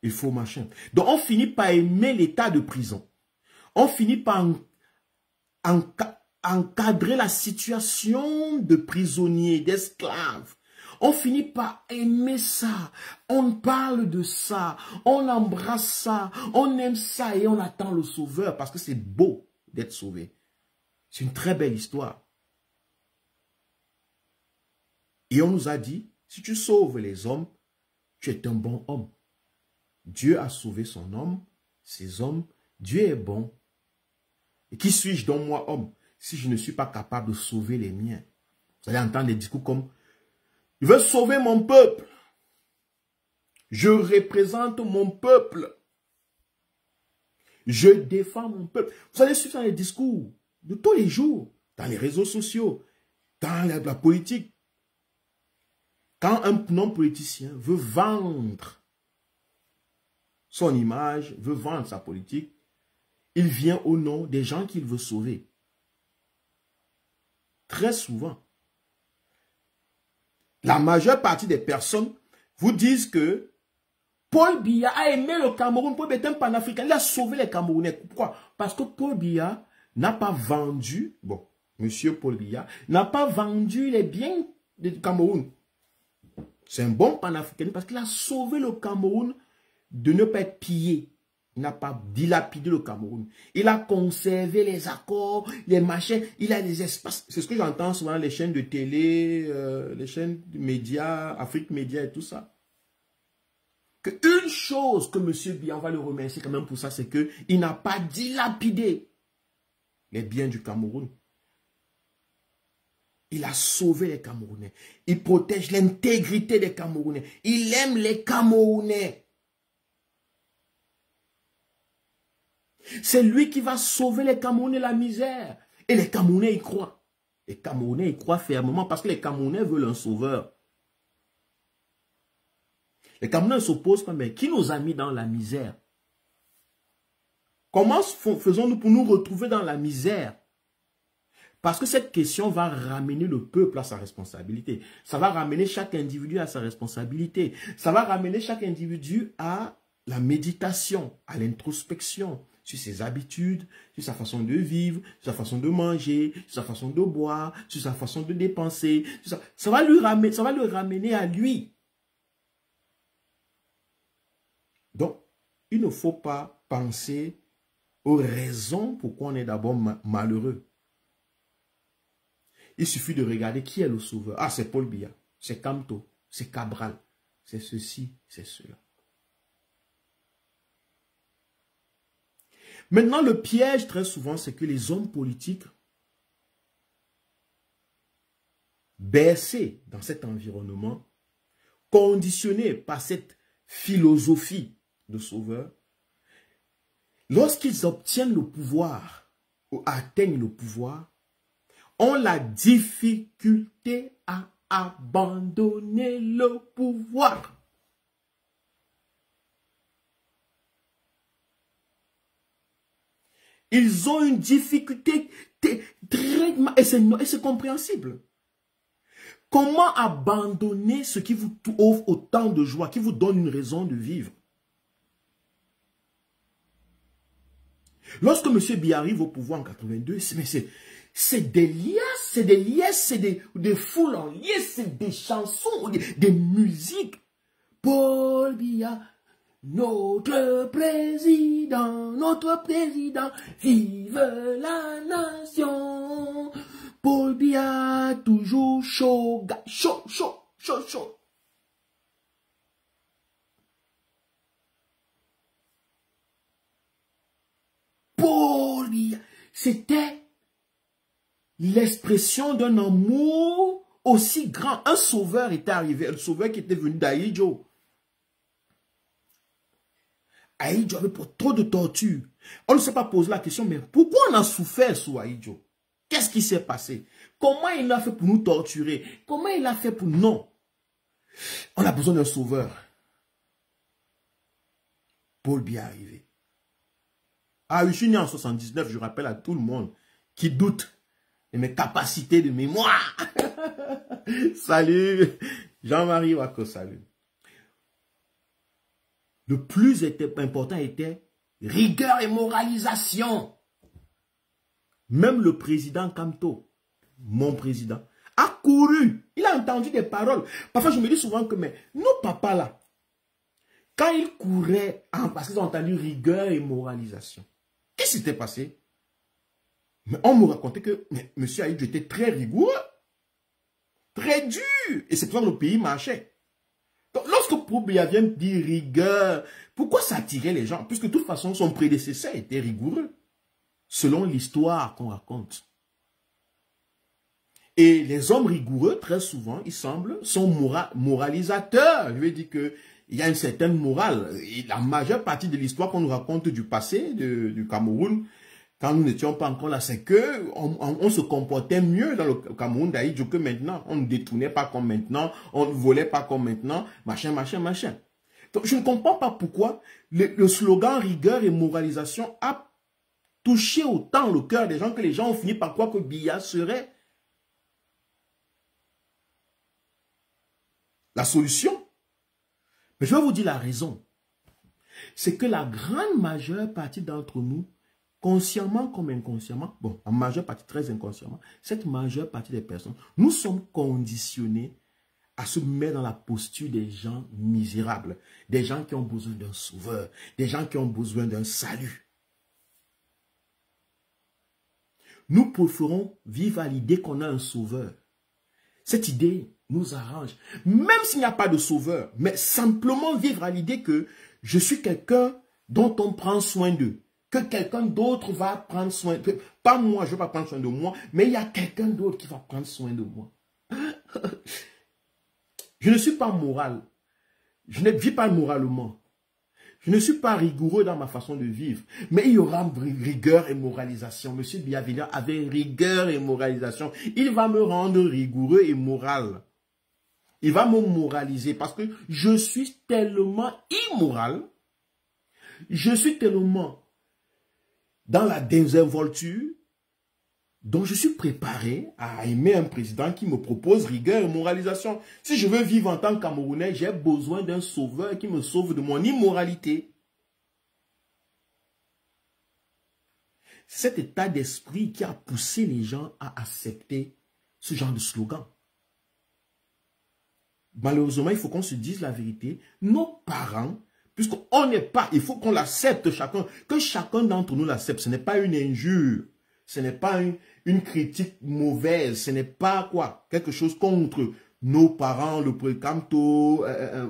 Il faut machin. Donc on finit par aimer l'état de prison. On finit par encadrer la situation de prisonnier, d'esclave. On finit par aimer ça. On parle de ça. On embrasse ça. On aime ça et on attend le sauveur parce que c'est beau d'être sauvé. C'est une très belle histoire. Et on nous a dit, si tu sauves les hommes, tu es un bon homme. Dieu a sauvé son homme, ses hommes. Dieu est bon. Et qui suis-je donc moi, homme, si je ne suis pas capable de sauver les miens? Vous allez entendre des discours comme « Je veux sauver mon peuple. Je représente mon peuple. Je défends mon peuple. » Vous allez suivre dans les discours de tous les jours, dans les réseaux sociaux, dans la politique. Quand un non-politicien veut vendre son image, veut vendre sa politique, il vient au nom des gens qu'il veut sauver. Très souvent, la majeure partie des personnes vous disent que Paul Biya a aimé le Cameroun. Paul Biya est un panafricain. Il a sauvé les Camerounais. Pourquoi? Parce que Paul Biya n'a pas vendu, bon, monsieur Paul Biya, n'a pas vendu les biens du Cameroun. C'est un bon panafricain parce qu'il a sauvé le Cameroun de ne pas être pillé. Il n'a pas dilapidé le Cameroun. Il a conservé les accords, les machins, il a des espaces. C'est ce que j'entends souvent dans les chaînes de télé, les chaînes de médias, Afrique Média et tout ça. Une chose que M. Biya, on va le remercier quand même pour ça, c'est qu'il n'a pas dilapidé les biens du Cameroun. Il a sauvé les Camerounais. Il protège l'intégrité des Camerounais. Il aime les Camerounais. C'est lui qui va sauver les Camerounais de la misère. Et les Camerounais y croient. Les Camerounais y croient fermement parce que les Camerounais veulent un sauveur. Les Camerounais s'opposent pas, mais qui nous a mis dans la misère? Comment faisons-nous pour nous retrouver dans la misère? Parce que cette question va ramener le peuple à sa responsabilité. Ça va ramener chaque individu à sa responsabilité. Ça va ramener chaque individu à la méditation, à l'introspection sur ses habitudes, sur sa façon de vivre, sur sa façon de manger, sur sa façon de boire, sur sa façon de dépenser. Ça va le ramener à lui. Donc, il ne faut pas penser aux raisons pourquoi on est d'abord malheureux. Il suffit de regarder qui est le sauveur. Ah, c'est Paul Biya, c'est Camto, c'est Cabral, c'est ceci, c'est cela. Maintenant, le piège très souvent, c'est que les hommes politiques, bercés dans cet environnement, conditionnés par cette philosophie de sauveur, lorsqu'ils obtiennent le pouvoir, ou atteignent le pouvoir, ont la difficulté à abandonner le pouvoir. Ils ont une difficulté très... Et c'est compréhensible. Comment abandonner ce qui vous offre autant de joie, qui vous donne une raison de vivre? Lorsque M. Biya arrive au pouvoir en 82, c'est des liasses, c'est des foules en liesse, c'est des chansons, des musiques. Paul Biya, notre président, vive la nation. Paul Biya, toujours chaud, chaud, chaud, chaud, chaud. Paul Biya, c'était l'expression d'un amour aussi grand. Un sauveur était arrivé, un sauveur qui était venu d'Ahidjo. Ahidjo avait pour trop de torture. On ne s'est pas posé la question, mais pourquoi on a souffert sous Ahidjo? Qu'est-ce qui s'est passé? Comment il a fait pour nous torturer? Comment il a fait pour... Non. On a besoin d'un sauveur. Paul Biya est arrivé. Ah oui, je suis né en 79, je rappelle à tout le monde qui doute de mes capacités de mémoire. Salut, Jean-Marie Wako, salut. Le plus important était rigueur et moralisation. Même le président Kamto, mon président, a couru. Il a entendu des paroles. Parfois, je me dis souvent que nos papas là, quand ils couraient, parce qu'ils ont entendu rigueur et moralisation, qu'est-ce qui s'était passé? Mais on me racontait que M. Ahidjo était très rigoureux, très dur. Et c'est pour ça que le pays marchait. Donc, lorsque Paul Biya vient dire rigueur, pourquoi ça attirait les gens? Puisque de toute façon, son prédécesseur était rigoureux, selon l'histoire qu'on raconte. Et les hommes rigoureux, très souvent, ils semblent, sont moralisateurs. Je veux dire qu'il y a une certaine morale. Et la majeure partie de l'histoire qu'on nous raconte du passé, du Cameroun, quand nous n'étions pas encore là, c'est que on se comportait mieux dans le Cameroun d'Ahidjo que maintenant. On ne détournait pas comme maintenant, on ne volait pas comme maintenant, machin, machin, machin. Donc, je ne comprends pas pourquoi le slogan rigueur et moralisation a touché autant le cœur des gens que les gens ont fini par croire que Biya serait la solution. Mais je vais vous dire la raison. C'est que la grande majeure partie d'entre nous, consciemment comme inconsciemment, bon, en majeure partie très inconsciemment, cette majeure partie des personnes, nous sommes conditionnés à se mettre dans la posture des gens misérables, des gens qui ont besoin d'un sauveur, des gens qui ont besoin d'un salut. Nous préférons vivre à l'idée qu'on a un sauveur. Cette idée nous arrange. Même s'il n'y a pas de sauveur, mais simplement vivre à l'idée que je suis quelqu'un dont on prend soin d'eux. Que quelqu'un d'autre va prendre soin. Pas moi, je ne vais pas prendre soin de moi, mais il y a quelqu'un d'autre qui va prendre soin de moi. Je ne suis pas moral. Je ne vis pas moralement. Je ne suis pas rigoureux dans ma façon de vivre. Mais il y aura rigueur et moralisation. Monsieur Biya avait rigueur et moralisation. Il va me rendre rigoureux et moral. Il va me moraliser parce que je suis tellement immoral. Je suis tellement dans la désinvolture, donc je suis préparé à aimer un président qui me propose rigueur et moralisation. Si je veux vivre en tant que Camerounais, j'ai besoin d'un sauveur qui me sauve de mon immoralité. C'est cet état d'esprit qui a poussé les gens à accepter ce genre de slogan. Malheureusement, il faut qu'on se dise la vérité. Nos parents, puisqu'on n'est pas, il faut qu'on l'accepte chacun, que chacun d'entre nous l'accepte. Ce n'est pas une injure, ce n'est pas une critique mauvaise, ce n'est pas quoi, quelque chose contre nos parents, le Kamto,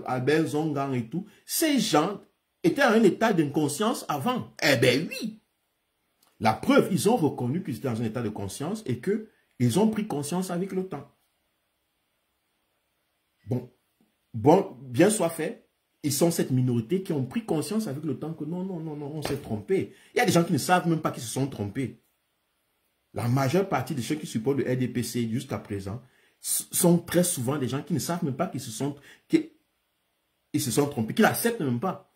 Albert Zongang et tout. Ces gens étaient en un état d'inconscience avant. Eh bien oui. La preuve, ils ont reconnu qu'ils étaient dans un état de conscience et qu'ils ont pris conscience avec le temps. Bon, bien soit fait. ils sont cette minorité qui ont pris conscience avec le temps que non, on s'est trompé. Il y a des gens qui ne savent même pas qu'ils se sont trompés. La majeure partie des gens qui supportent le RDPC jusqu'à présent sont très souvent des gens qui ne savent même pas qu'ils se sont trompés, qu'ils l'acceptent même pas.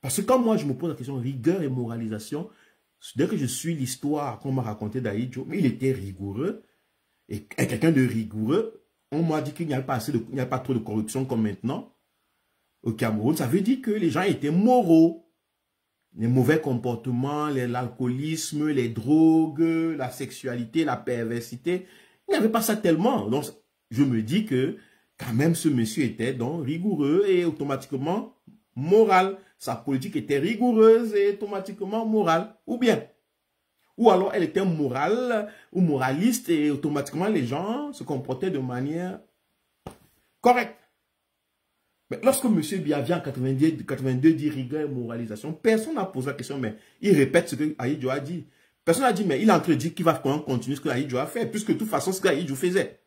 Parce que quand moi je me pose la question rigueur et moralisation, dès que je suis l'histoire qu'on m'a racontée d'Ahidjo, mais il était rigoureux, et quelqu'un de rigoureux, on m'a dit qu'il n'y a pas trop de corruption comme maintenant au Cameroun. Ça veut dire que les gens étaient moraux. Les mauvais comportements, l'alcoolisme, les drogues, la sexualité, la perversité. Il n'y avait pas ça tellement. Donc, je me dis que quand même ce monsieur était donc rigoureux et automatiquement moral. Sa politique était rigoureuse et automatiquement morale. Ou bien. Ou alors elle était morale ou moraliste et automatiquement les gens se comportaient de manière correcte. Mais lorsque M. Biya vient en 82 dit rigueur et moralisation, personne n'a posé la question, mais il répète ce que Ahidjo a dit. Personne n'a dit, mais il est en train de dire qu'il va continuer ce que Ahidjo a fait, puisque de toute façon, ce que Ahidjo faisait.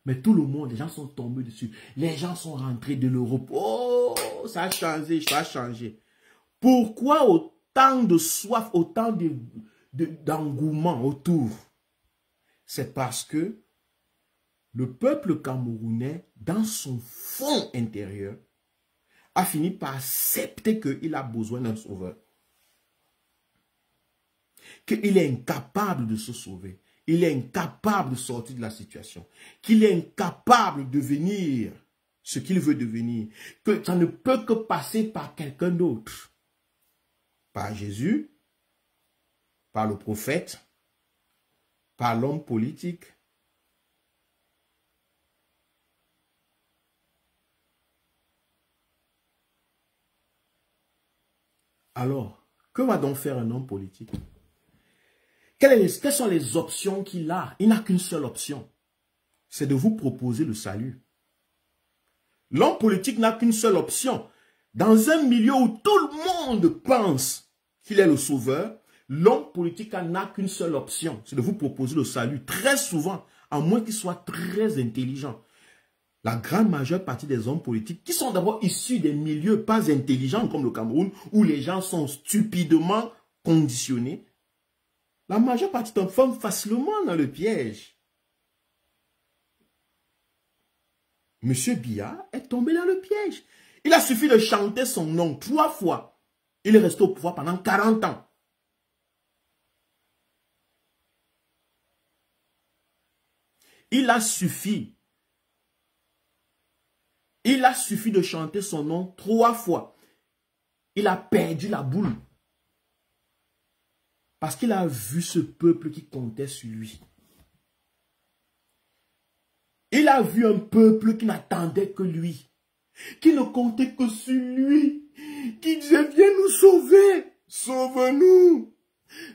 Mais tout le monde, les gens sont tombés dessus. Les gens sont rentrés de l'Europe. Oh, ça a changé, ça a changé. Pourquoi autant de soif, autant d'engouement autour? C'est parce que le peuple camerounais, dans son fond intérieur, a fini par accepter qu'il a besoin d'un sauveur. Qu'il est incapable de se sauver. Il est incapable de sortir de la situation. Qu'il est incapable de devenir ce qu'il veut devenir. Que ça ne peut que passer par quelqu'un d'autre. Par Jésus, par le prophète, par l'homme politique. Alors, que va donc faire un homme politique? Quelles sont les options qu'il a? Il n'a qu'une seule option. C'est de vous proposer le salut. L'homme politique n'a qu'une seule option. Dans un milieu où tout le monde pense qu'il est le sauveur, l'homme politique n'a qu'une seule option. C'est de vous proposer le salut. Très souvent, à moins qu'il soit très intelligent. La grande majeure partie des hommes politiques qui sont d'abord issus des milieux pas intelligents comme le Cameroun, où les gens sont stupidement conditionnés, la majeure partie tombe facilement dans le piège. Monsieur Biya est tombé dans le piège. Il a suffi de chanter son nom 3 fois. Il est resté au pouvoir pendant 40 ans. Il a suffi de chanter son nom 3 fois. Il a perdu la boule. Parce qu'il a vu ce peuple qui comptait sur lui. Il a vu un peuple qui n'attendait que lui. Qui ne comptait que sur lui. Qui disait, viens nous sauver. Sauve-nous.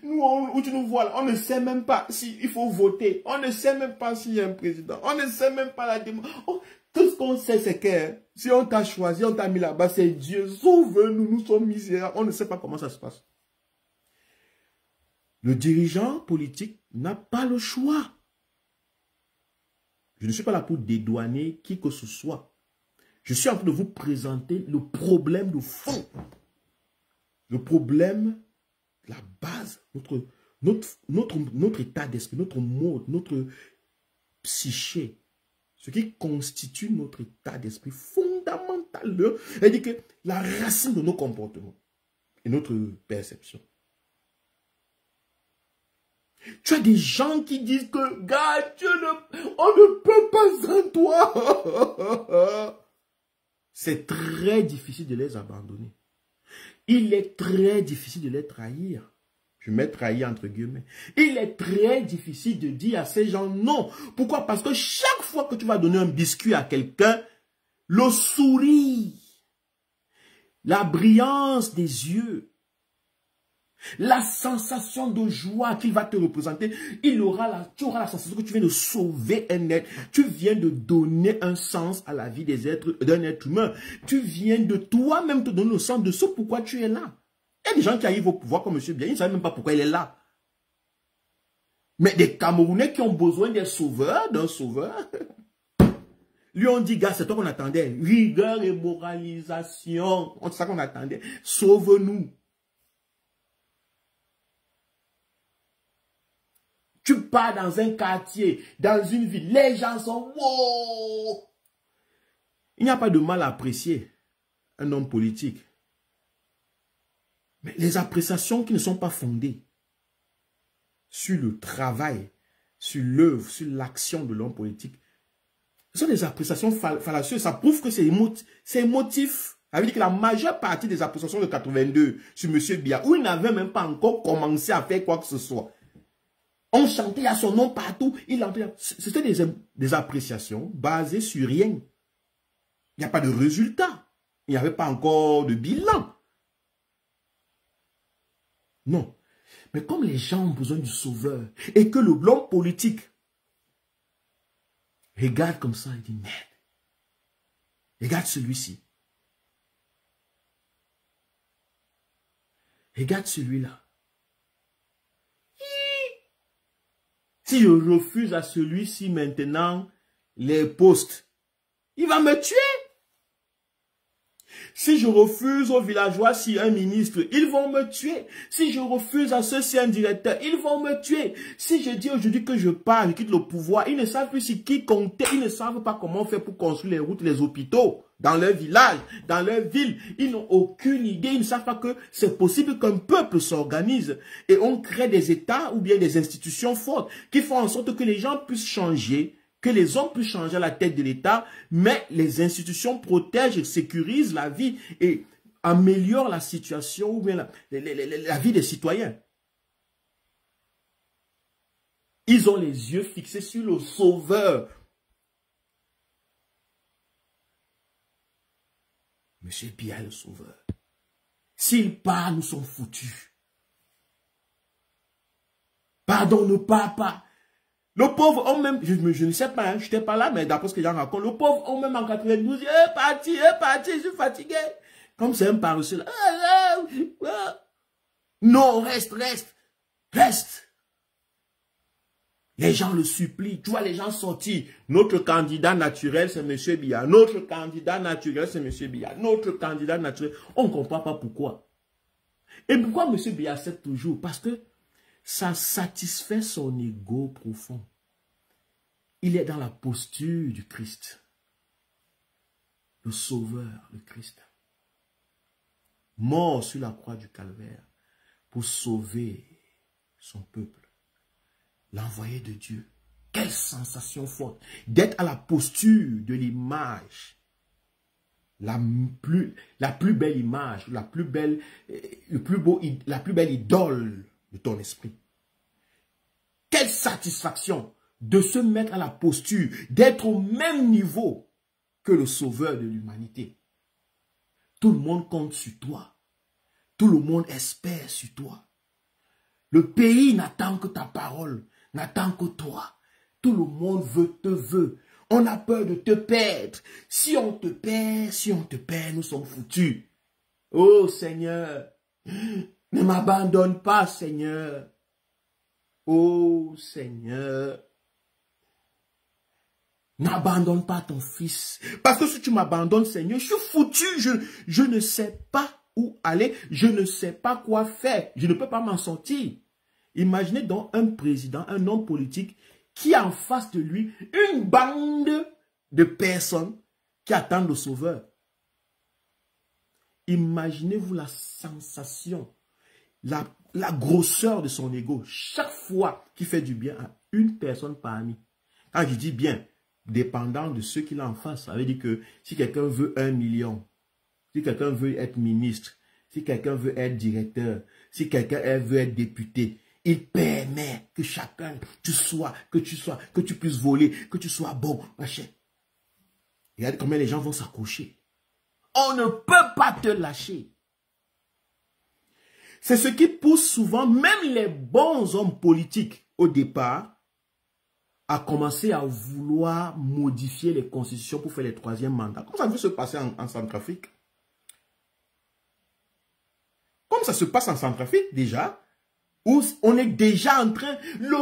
Nous, où tu nous vois là, on ne sait même pas s'il faut voter. On ne sait même pas s'il y a un président. On ne sait même pas la démocratie. Tout ce qu'on sait, c'est que si on t'a choisi, on t'a mis là-bas, c'est Dieu. Sauve-nous, nous sommes misérables. On ne sait pas comment ça se passe. Le dirigeant politique n'a pas le choix. Je ne suis pas là pour dédouaner qui que ce soit. Je suis en train de vous présenter le problème de fond. Le problème, la base, notre état d'esprit, notre mode, notre psyché. Ce qui constitue notre état d'esprit fondamental. C'est-à-dire que la racine de nos comportements et notre perception. Tu as des gens qui disent que, gars, on ne peut pas sans toi. C'est très difficile de les abandonner. Il est très difficile de les trahir. Je mets trahir entre guillemets. Il est très difficile de dire à ces gens non. Pourquoi? Parce que chaque fois que tu vas donner un biscuit à quelqu'un, le sourire, la brillance des yeux, la sensation de joie qu'il va te représenter, tu auras la sensation que tu viens de sauver un être. Tu viens de donner un sens à la vie d'un être humain. Tu viens de toi-même te donner le sens de ce pourquoi tu es là. Il y a des gens qui arrivent au pouvoir comme M. Biya, ils ne savent même pas pourquoi il est là. Mais des Camerounais qui ont besoin des sauveurs, d'un sauveur, lui on dit, gars, c'est toi qu'on attendait. Rigueur et moralisation. C'est ça qu'on attendait. Sauve-nous. Tu pars dans un quartier, dans une ville, les gens sont... Wow! Il n'y a pas de mal à apprécier un homme politique. Mais les appréciations qui ne sont pas fondées sur le travail, sur l'œuvre, sur l'action de l'homme politique, ce sont des appréciations fallacieuses. Ça prouve que c'est émotif. Ça veut dire que la majeure partie des appréciations de 82 sur M. Biya, où il n'avait même pas encore commencé à faire quoi que ce soit. On chantait à son nom partout. C'était des appréciations basées sur rien. Il n'y a pas de résultat. Il n'y avait pas encore de bilan. Non. Mais comme les gens ont besoin du sauveur et que l'homme politique regarde comme ça, il dit merde. Regarde celui-ci. Regarde celui-là. Si je refuse à celui-ci maintenant les postes, il va me tuer. Si je refuse aux villageois, si un ministre, ils vont me tuer. Si je refuse à ceux-ci un directeur, ils vont me tuer. Si je dis aujourd'hui que je pars, je quitte le pouvoir, ils ne savent plus sur qui compter. Ils ne savent pas comment faire pour construire les routes, les hôpitaux, dans leur village, dans leur ville. Ils n'ont aucune idée. Ils ne savent pas que c'est possible qu'un peuple s'organise. Et on crée des États ou bien des institutions fortes qui font en sorte que les gens puissent changer, que les hommes puissent changer à la tête de l'État, mais les institutions protègent et sécurisent la vie et améliorent la situation ou bien la vie des citoyens. Ils ont les yeux fixés sur le sauveur. Monsieur Biya est le sauveur. S'il part, nous sommes foutus. Pardon, ne part pas. Le pauvre homme même, je ne sais pas, hein, je n'étais pas là, mais d'après ce que j'en raconte, le pauvre homme même en 92, il est parti, je suis fatigué. Comme c'est un paresseux. Non, reste. Les gens le supplient. Tu vois les gens sortir. Notre candidat naturel, c'est M. Biya. Notre candidat naturel, c'est M. Biya. Notre candidat naturel. On ne comprend pas pourquoi. Et pourquoi M. Biya accepte toujours? Parce que ça satisfait son ego profond. Il est dans la posture du Christ. Le Sauveur, le Christ. Mort sur la croix du Calvaire pour sauver son peuple. L'envoyé de Dieu. Quelle sensation forte d'être à la posture de l'image. La plus belle image, la plus belle idole de ton esprit. Quelle satisfaction de se mettre à la posture, d'être au même niveau que le sauveur de l'humanité. Tout le monde compte sur toi. Tout le monde espère sur toi. Le pays n'attend que ta parole, n'attend que toi. Tout le monde te veut. On a peur de te perdre. Si on te perd, nous sommes foutus. Oh Seigneur, ne m'abandonne pas, Seigneur. Oh Seigneur, n'abandonne pas ton fils. Parce que si tu m'abandonnes, Seigneur, je suis foutu. Je ne sais pas où aller. Je ne sais pas quoi faire. Je ne peux pas m'en sortir. Imaginez donc un président, un homme politique qui a en face de lui une bande de personnes qui attendent le sauveur. Imaginez-vous la sensation, la grosseur de son ego. Chaque fois qu'il fait du bien à une personne parmi. Quand je dis bien, dépendant de ceux qu'il a en face. Ça veut dire que si quelqu'un veut 1 million, si quelqu'un veut être ministre, si quelqu'un veut être directeur, si quelqu'un veut être député, il permet que chacun, que tu puisses voler, que tu sois bon, machin. Regardez combien les gens vont s'accrocher. On ne peut pas te lâcher. C'est ce qui pousse souvent, même les bons hommes politiques, au départ, à commencer à vouloir modifier les constitutions pour faire les 3e mandats. Comme ça veut se passer en Centrafrique. Comme ça se passe en Centrafrique, déjà, où on est déjà en train, le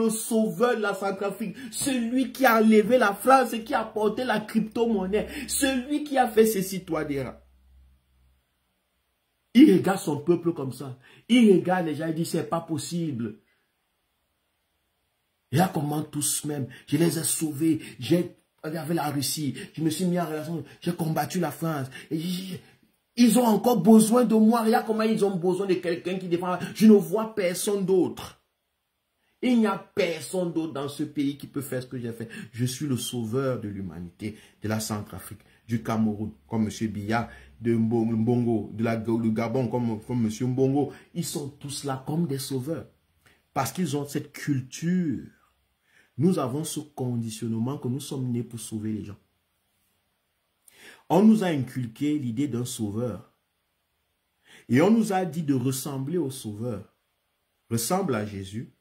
sauveur de la Centrafrique, celui qui a enlevé la France et qui a porté la crypto-monnaie, celui qui a fait ses citoyens. Il regarde son peuple comme ça. Il regarde les gens et dit, c'est pas possible. Et là, comment tous même, je les ai sauvés, j'ai regardé la Russie, je me suis mis en relation, j'ai combattu la France. Et ils ont encore besoin de moi. Regarde comment ils ont besoin de quelqu'un qui défend. Je ne vois personne d'autre. Il n'y a personne d'autre dans ce pays qui peut faire ce que j'ai fait. Je suis le sauveur de l'humanité, de la Centrafrique, du Cameroun, comme M. Biya, de Mbongo, du Gabon, comme M. Mbongo. Ils sont tous là comme des sauveurs. Parce qu'ils ont cette culture. Nous avons ce conditionnement que nous sommes nés pour sauver les gens. On nous a inculqué l'idée d'un sauveur. Et on nous a dit de ressembler au sauveur. Ressemble à Jésus,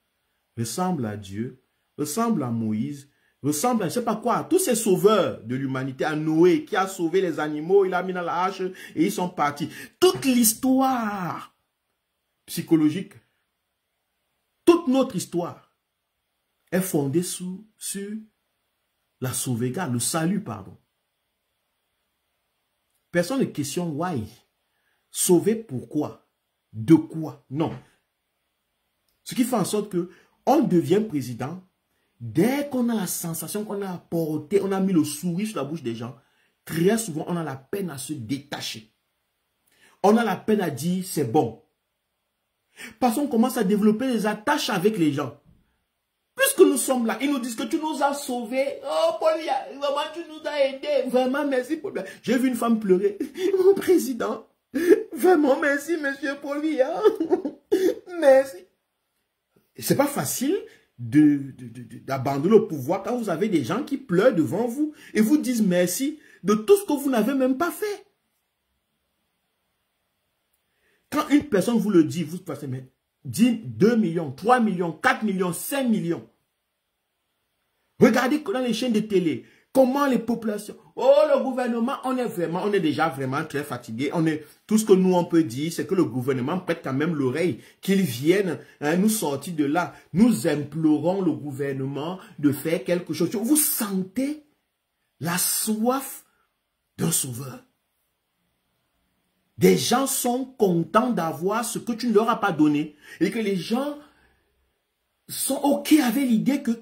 ressemble à Dieu, ressemble à Moïse, ressemble à je ne sais pas quoi. Tous ces sauveurs de l'humanité, à Noé qui a sauvé les animaux, il a mis dans la hache et ils sont partis. Toute l'histoire psychologique, toute notre histoire est fondée sur la sauvegarde, le salut, pardon. Personne ne questionne why. Sauver pourquoi? De quoi? Non. Ce qui fait en sorte que on devient président dès qu'on a la sensation qu'on a apporté, on a mis le sourire sur la bouche des gens. Très souvent, on a la peine à se détacher. On a la peine à dire c'est bon. Parce qu'on commence à développer des attaches avec les gens. Puisque nous sommes là, ils nous disent que tu nous as sauvés. Oh, Paulia, vraiment, tu nous as aidés. Vraiment, merci, Paulia. J'ai vu une femme pleurer. Mon président, vraiment, merci, monsieur Paulia. Merci. C'est pas facile d'abandonner le pouvoir quand vous avez des gens qui pleurent devant vous et vous disent merci de tout ce que vous n'avez même pas fait. Quand une personne vous le dit, vous passez, mais 10, 2 millions, 3 millions, 4 millions, 5 millions. Regardez dans les chaînes de télé, comment les populations, oh le gouvernement, on est déjà vraiment très fatigué. Tout ce que nous on peut dire, c'est que le gouvernement prête quand même l'oreille, qu'ils viennent nous sortir de là. Nous implorons le gouvernement de faire quelque chose. Vous sentez la soif d'un sauveur. Des gens sont contents d'avoir ce que tu ne leur as pas donné. Et que les gens sont OK avec l'idée que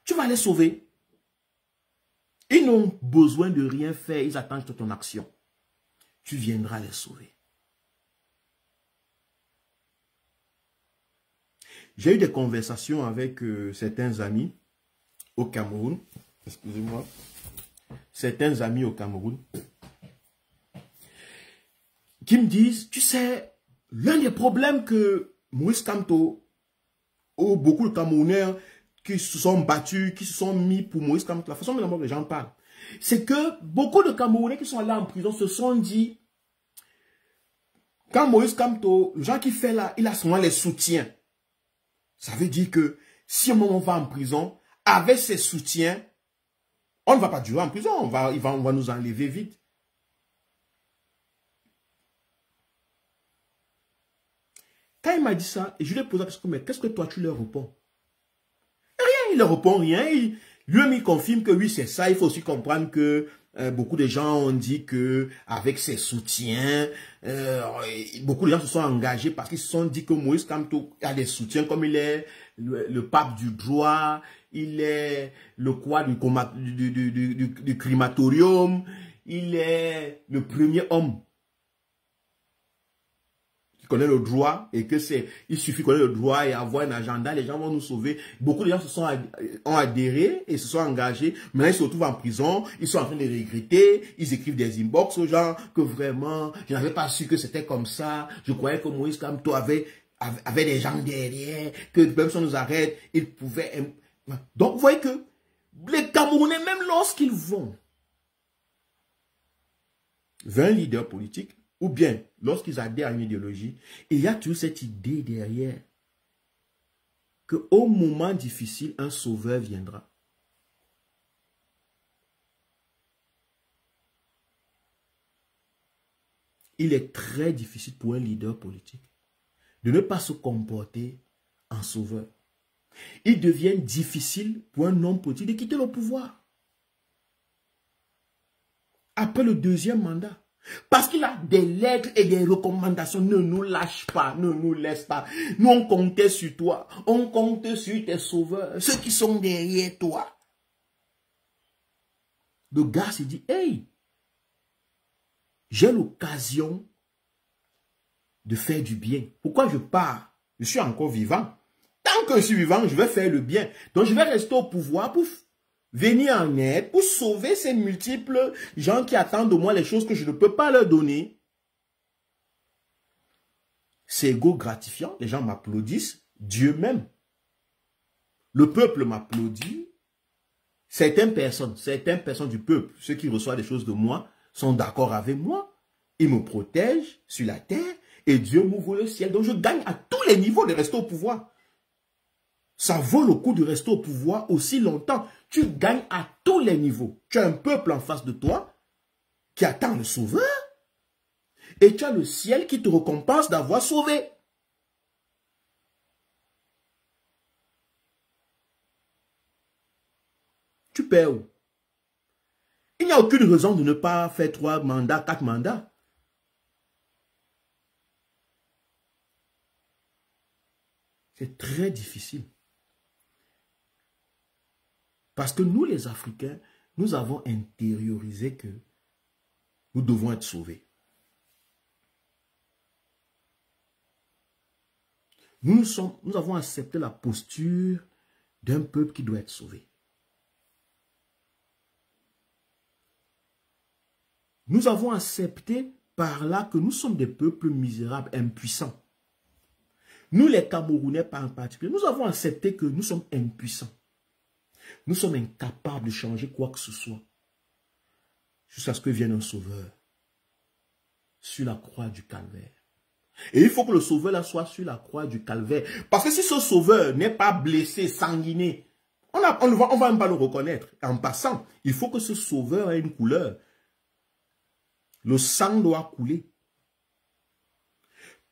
tu vas les sauver. Ils n'ont besoin de rien faire. Ils attendent ton action. Tu viendras les sauver. J'ai eu des conversations avec certains amis au Cameroun. Excusez-moi. Certains amis au Cameroun. Qui me disent, tu sais, l'un des problèmes que Moïse Kamto, ou beaucoup de Camerounais qui se sont battus, qui se sont mis pour Moïse Kamto, la façon dont les gens parlent, c'est que beaucoup de Camerounais qui sont allés en prison se sont dit, quand Moïse Kamto, le gens qui fait là, il a souvent les soutiens. Ça veut dire que si on va en prison, avec ses soutiens, on ne va pas durer en prison, on va nous enlever vite. Quand il m'a dit ça, et je lui ai posé la question, mais qu'est-ce que toi tu leur réponds? Rien, il ne répond rien. Lui-même, il confirme que oui, c'est ça. Il faut aussi comprendre que beaucoup de gens ont dit que avec ses soutiens, beaucoup de gens se sont engagés parce qu'ils se sont dit que Moïse Kamto a des soutiens, comme il est le pape du droit, il est le quoi du crématorium, il est le premier homme connaît le droit et que il suffit de connaître le droit et avoir un agenda, les gens vont nous sauver. Beaucoup de gens ont adhéré et se sont engagés. Maintenant, ils se retrouvent en prison, ils sont en train de regretter, ils écrivent des inbox aux gens que vraiment, je n'avais pas su que c'était comme ça. Je croyais que Moïse Kamto avait des gens derrière, que même si on nous arrête, ils pouvaient... Donc, vous voyez que les Camerounais, même lorsqu'ils vont vers un leader politique, ou bien, lorsqu'ils adhèrent à une idéologie, il y a toujours cette idée derrière qu'au moment difficile, un sauveur viendra. Il est très difficile pour un leader politique de ne pas se comporter en sauveur. Il devient difficile pour un homme politique de quitter le pouvoir. Après le deuxième mandat. Parce qu'il a des lettres et des recommandations. Ne nous lâche pas, ne nous laisse pas. Nous, on comptait sur toi. On compte sur tes sauveurs, ceux qui sont derrière toi. Le gars s'est dit, hey, j'ai l'occasion de faire du bien. Pourquoi je pars? Je suis encore vivant. Tant que je suis vivant, je vais faire le bien. Donc, je vais rester au pouvoir pour venir en aide, pour sauver ces multiples gens qui attendent de moi les choses que je ne peux pas leur donner. C'est égo gratifiant. Les gens m'applaudissent. Dieu même. Le peuple m'applaudit. Certaines personnes du peuple, ceux qui reçoivent des choses de moi, sont d'accord avec moi. Ils me protègent sur la terre et Dieu m'ouvre le ciel. Donc je gagne à tous les niveaux de rester au pouvoir. Ça vaut le coup de rester au pouvoir aussi longtemps. Tu gagnes à tous les niveaux. Tu as un peuple en face de toi qui attend le sauveur. Et tu as le ciel qui te récompense d'avoir sauvé. Tu perds où? Il n'y a aucune raison de ne pas faire 3 mandats, 4 mandats. C'est très difficile. Parce que nous, les Africains, nous avons intériorisé que nous devons être sauvés. Nous avons accepté la posture d'un peuple qui doit être sauvé. Nous avons accepté par là que nous sommes des peuples misérables, impuissants. Nous, les Camerounais en particulier, nous avons accepté que nous sommes impuissants. Nous sommes incapables de changer quoi que ce soit. Jusqu'à ce que vienne un sauveur sur la croix du calvaire. Et il faut que le sauveur là soit sur la croix du calvaire. Parce que si ce sauveur n'est pas blessé, sanguiné, on va même pas le reconnaître. En passant, il faut que ce sauveur ait une couleur. Le sang doit couler.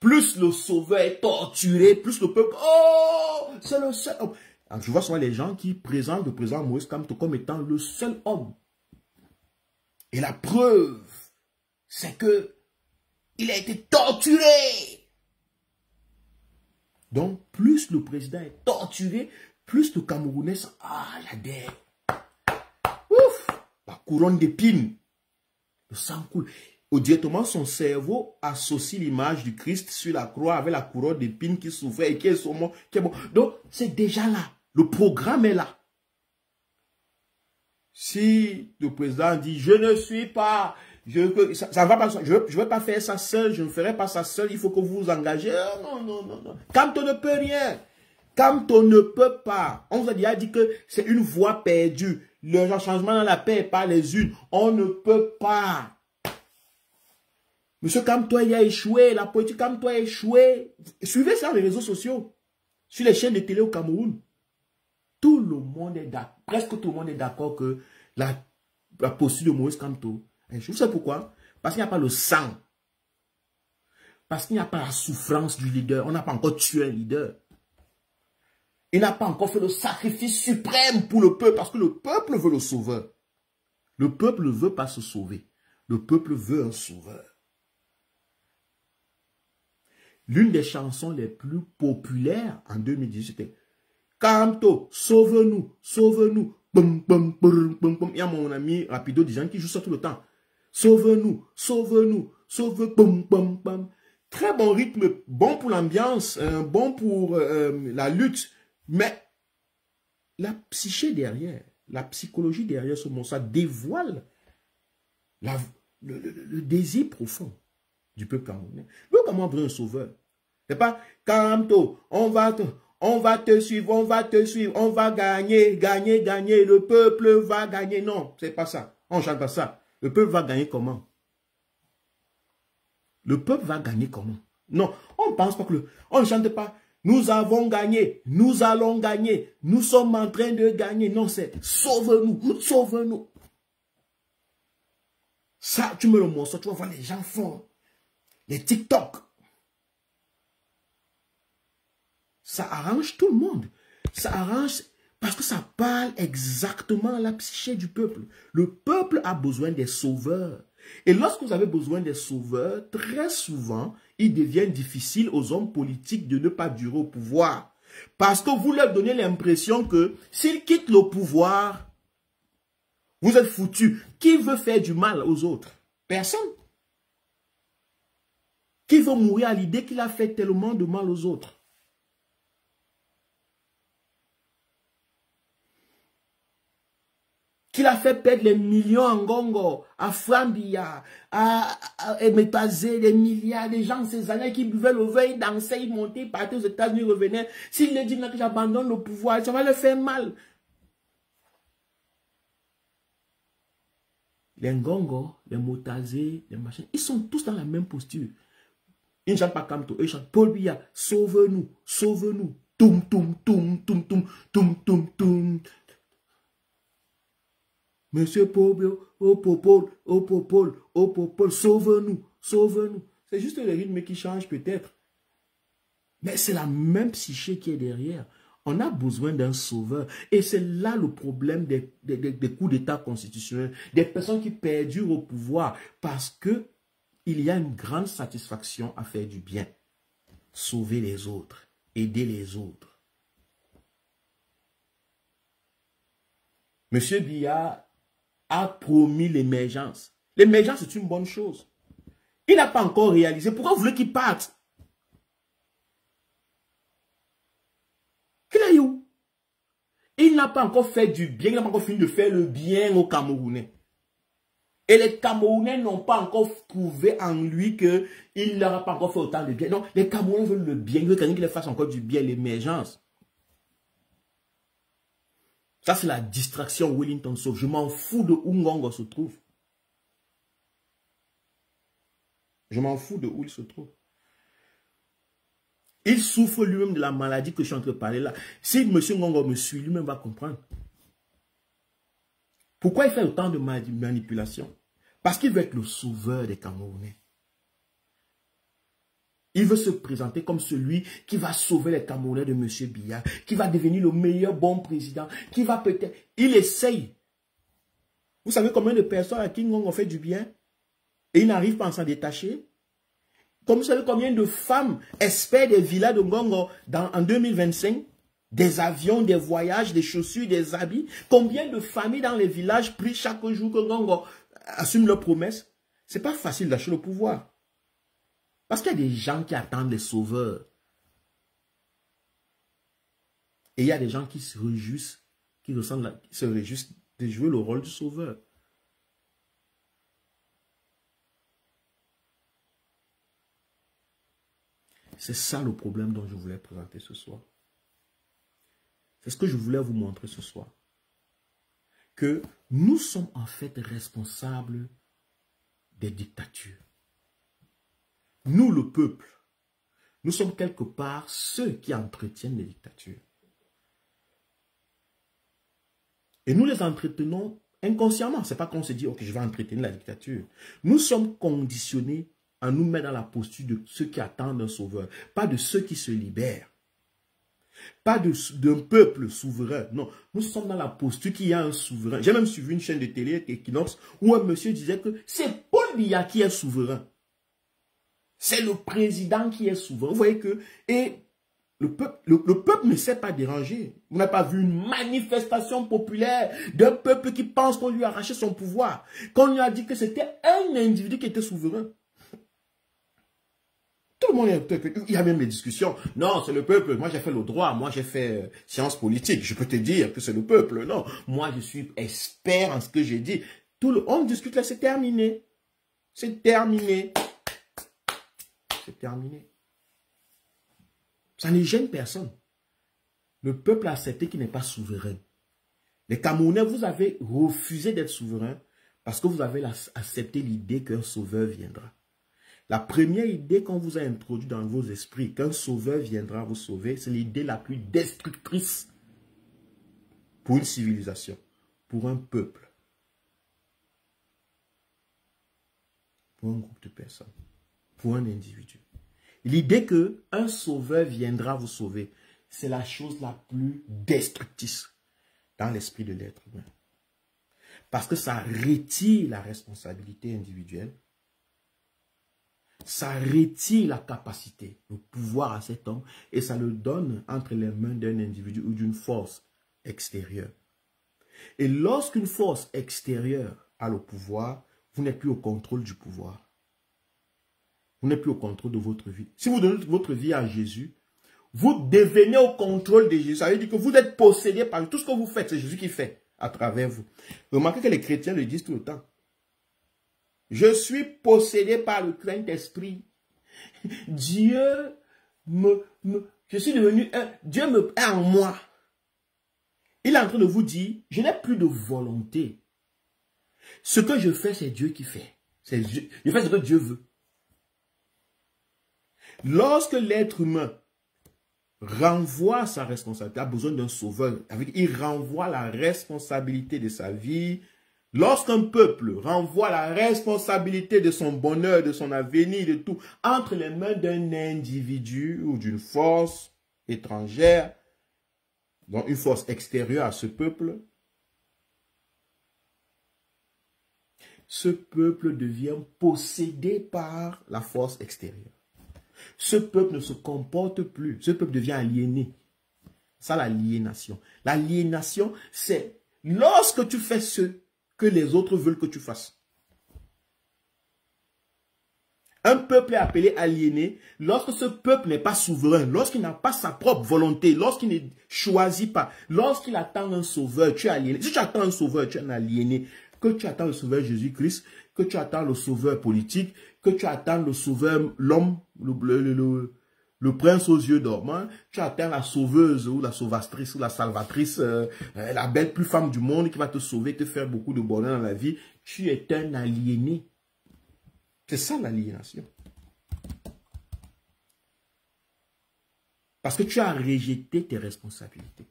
Plus le sauveur est torturé, plus le peuple... Oh, c'est le seul homme. Alors, tu vois souvent les gens qui présentent le président Moïse Kamto comme étant le seul homme. Et la preuve, c'est que il a été torturé. Donc, plus le président est torturé, plus le Camerounais... Ah, j'adhère. Ouf, la couronne d'épines. Le sang coule. Directement, son cerveau associe l'image du Christ sur la croix avec la couronne d'épines qui souffrait et qui est bon. Donc, c'est déjà là. Le programme est là. Si le président dit, je ne suis pas, ça va pas, je vais pas faire ça seul, je ne ferai pas ça seul, il faut que vous vous engagez. Non, non, non, non. Quand on ne peut rien, quand on ne peut pas, on vous a déjà dit que c'est une voie perdue. Le changement dans la paix par les unes. On ne peut pas. Monsieur Kamto, il a échoué. La politique Kamto a échoué. Suivez ça sur les réseaux sociaux. Sur les chaînes de télé au Cameroun. Tout le monde est d'accord. Presque tout le monde est d'accord que la posture de Moïse Kamto a échoué. Vous savez pourquoi? Parce qu'il n'y a pas le sang. Parce qu'il n'y a pas la souffrance du leader. On n'a pas encore tué un leader. Il n'a pas encore fait le sacrifice suprême pour le peuple. Parce que le peuple veut le sauveur. Le peuple ne veut pas se sauver. Le peuple veut un sauveur. L'une des chansons les plus populaires en 2018, c'était Kamto, sauve-nous, sauve-nous. Il y a mon ami Rapido Dijan qui joue ça tout le temps. Sauve-nous, sauve-nous, sauve. Très bon rythme, bon pour l'ambiance, bon pour la lutte. Mais la psyché derrière, la psychologie derrière ce mot, ça dévoile le désir profond du peuple camerounais. Le Cameroun veut un sauveur. C'est pas Kamto, on va te suivre, on va gagner, gagner, gagner, le peuple va gagner. Non, c'est pas ça. On ne chante pas ça. Le peuple va gagner comment? Le peuple va gagner comment? Non, on ne pense pas que on ne chante pas. Nous avons gagné, nous allons gagner, nous sommes en train de gagner. Non, c'est sauve-nous, sauve-nous. Ça, tu me le morceau, tu vas voir les gens font les TikTok. ça arrange tout le monde. Ça arrange parce que ça parle exactement à la psyché du peuple. Le peuple a besoin des sauveurs. Et lorsque vous avez besoin des sauveurs, très souvent, il devient difficile aux hommes politiques de ne pas durer au pouvoir. Parce que vous leur donnez l'impression que s'ils quittent le pouvoir, vous êtes foutus. Qui veut faire du mal aux autres? Personne. Qui veut mourir à l'idée qu'il a fait tellement de mal aux autres? Qu'il a fait perdre les millions en Ngongo, à Frambia, à Emetazé, des milliards, des gens ces années qui buvaient le vin, ils dansaient, ils montaient, ils partaient aux États-Unis, ils revenaient. S'il leur dit que j'abandonne le pouvoir, ça va leur faire mal. Les Ngongo, les Motazé, les machins, ils sont tous dans la même posture. Ils ne chantent pas Kamto, ils chantent Paul Biya, sauve-nous, sauve-nous. Toum, toum, toum, toum, toum, toum, toum, toum. Monsieur Pobio, oh Popol, oh Popol, oh Popol, sauve-nous, sauve-nous. C'est juste le rythme qui change peut-être. Mais c'est la même psyché qui est derrière. On a besoin d'un sauveur. Et c'est là le problème des coups d'État constitutionnels, des personnes qui perdurent au pouvoir parce que il y a une grande satisfaction à faire du bien. Sauver les autres, aider les autres. Monsieur Biya a promis l'émergence. L'émergence est une bonne chose. Il n'a pas encore réalisé. Pourquoi vous voulez qu'il parte? Qu'il aille où? Il n'a pas encore fait du bien. Il n'a pas encore fini de faire le bien aux Camerounais. Et les Camerounais n'ont pas encore trouvé en lui qu'il n'aura pas encore fait autant de bien. Non, les Camerounais veulent le bien. Ils veulent qu'il leur fasse encore du bien, l'émergence. Ça, c'est la distraction Wellington sauve. Je m'en fous de où Ngongo se trouve. Je m'en fous de où il se trouve. Il souffre lui-même de la maladie que je suis en train de parler là. Si M. Ngongo me suit, lui-même va comprendre. Pourquoi il fait autant de manipulation? Parce qu'il veut être le sauveur des Camerounais. Il veut se présenter comme celui qui va sauver les Camerounais de M. Biya, qui va devenir le meilleur bon président, qui va peut-être... Il essaye. Vous savez combien de personnes à qui Ngongo fait du bien et il n'arrive pas à s'en détacher? Comme vous savez combien de femmes espèrent des villas de Ngongo en 2025? Des avions, des voyages, des chaussures, des habits. Combien de familles dans les villages prient chaque jour que Ngongo assume leurs promesses? Ce n'est pas facile d'acheter le pouvoir. Parce qu'il y a des gens qui attendent les sauveurs. Et il y a des gens qui se réjouissent, se réjouissent de jouer le rôle du sauveur. C'est ça le problème dont je voulais présenter ce soir. C'est ce que je voulais vous montrer ce soir. Que nous sommes en fait responsables des dictatures. Nous, le peuple, nous sommes quelque part ceux qui entretiennent les dictatures. Et nous les entretenons inconsciemment. Ce n'est pas qu'on se dit, ok, je vais entretenir la dictature. Nous sommes conditionnés à nous mettre dans la posture de ceux qui attendent un sauveur, pas de ceux qui se libèrent. Pas d'un peuple souverain. Non, nous sommes dans la posture qu'il y a un souverain. J'ai même suivi une chaîne de télé, Equinox, où un monsieur disait que c'est Paul Biya qui est souverain. C'est le président qui est souverain. Vous voyez que... Et le peuple ne s'est pas dérangé. Vous n'avez pas vu une manifestation populaire d'un peuple qui pense qu'on lui a arraché son pouvoir. Qu'on lui a dit que c'était un individu qui était souverain. Tout le monde est... Il y a même des discussions. Non, c'est le peuple. Moi, j'ai fait le droit. Moi, j'ai fait sciences politiques. Je peux te dire que c'est le peuple. Non, moi, je suis expert en ce que j'ai dit. On discute là, c'est terminé. C'est terminé. C'est terminé. Ça ne gêne personne. Le peuple a accepté qu'il n'est pas souverain. Les Camerounais, vous avez refusé d'être souverain parce que vous avez accepté l'idée qu'un sauveur viendra. La première idée qu'on vous a introduite dans vos esprits, qu'un sauveur viendra vous sauver, c'est l'idée la plus destructrice pour une civilisation, pour un peuple, pour un groupe de personnes, pour un individu. L'idée qu'un sauveur viendra vous sauver, c'est la chose la plus destructrice dans l'esprit de l'être humain. Parce que ça retire la responsabilité individuelle. Ça retire la capacité, le pouvoir à cet homme et ça le donne entre les mains d'un individu ou d'une force extérieure. Et lorsqu'une force extérieure a le pouvoir, vous n'êtes plus au contrôle du pouvoir. Vous n'êtes plus au contrôle de votre vie. Si vous donnez votre vie à Jésus, vous devenez au contrôle de Jésus. Ça veut dire que vous êtes possédé par tout ce que vous faites. C'est Jésus qui fait à travers vous. Remarquez que les chrétiens le disent tout le temps. Je suis possédé par le Saint-Esprit. Dieu je suis devenu un, Dieu me est en moi. Il est en train de vous dire, je n'ai plus de volonté. Ce que je fais, c'est Dieu qui fait. Je fais ce que Dieu veut. Lorsque l'être humain renvoie sa responsabilité, a besoin d'un sauveur, il renvoie la responsabilité de sa vie. Lorsqu'un peuple renvoie la responsabilité de son bonheur, de son avenir, de tout, entre les mains d'un individu ou d'une force étrangère, donc une force extérieure à ce peuple devient possédé par la force extérieure. Ce peuple ne se comporte plus. Ce peuple devient aliéné. Ça, l'aliénation. L'aliénation, c'est lorsque tu fais ce que les autres veulent que tu fasses. Un peuple est appelé aliéné lorsque ce peuple n'est pas souverain, lorsqu'il n'a pas sa propre volonté, lorsqu'il ne choisit pas, lorsqu'il attend un sauveur, tu es aliéné. Si tu attends un sauveur, tu es un aliéné. Que tu attends le sauveur Jésus-Christ, que tu attends le sauveur politique, que tu attends le sauveur, l'homme, le prince aux yeux dormants, tu attends la sauveuse ou la sauvatrice ou la salvatrice, la belle plus femme du monde qui va te sauver, te faire beaucoup de bonheur dans la vie. Tu es un aliéné. C'est ça l'aliénation. Parce que tu as rejeté tes responsabilités.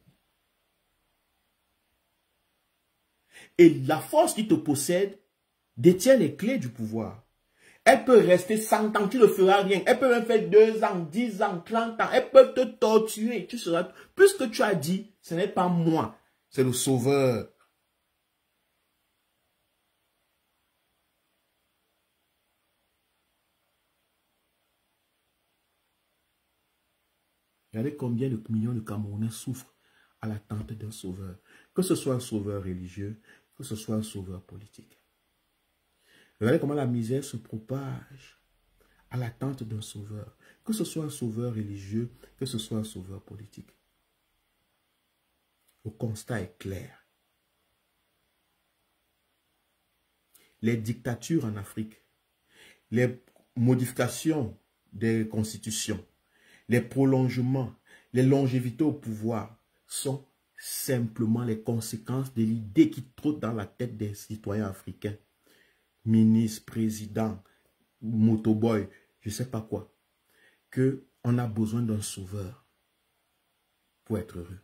Et la force qui te possède détient les clés du pouvoir. Elle peut rester 100 ans, tu ne feras rien. Elle peut même faire 2 ans, 10 ans, 30 ans. Elle peut te torturer. Tu seras... Puisque tu as dit, ce n'est pas moi, c'est le sauveur. Regardez combien de millions de Camerounais souffrent à l'attente d'un sauveur. Que ce soit un sauveur religieux, que ce soit un sauveur politique. Regardez comment la misère se propage à l'attente d'un sauveur. Que ce soit un sauveur religieux, que ce soit un sauveur politique. Le constat est clair. Les dictatures en Afrique, les modifications des constitutions, les prolongements, les longévités au pouvoir sont simplement les conséquences de l'idée qui trotte dans la tête des citoyens africains. Ministre, président, motoboy, je ne sais pas quoi. Qu'on a besoin d'un sauveur pour être heureux,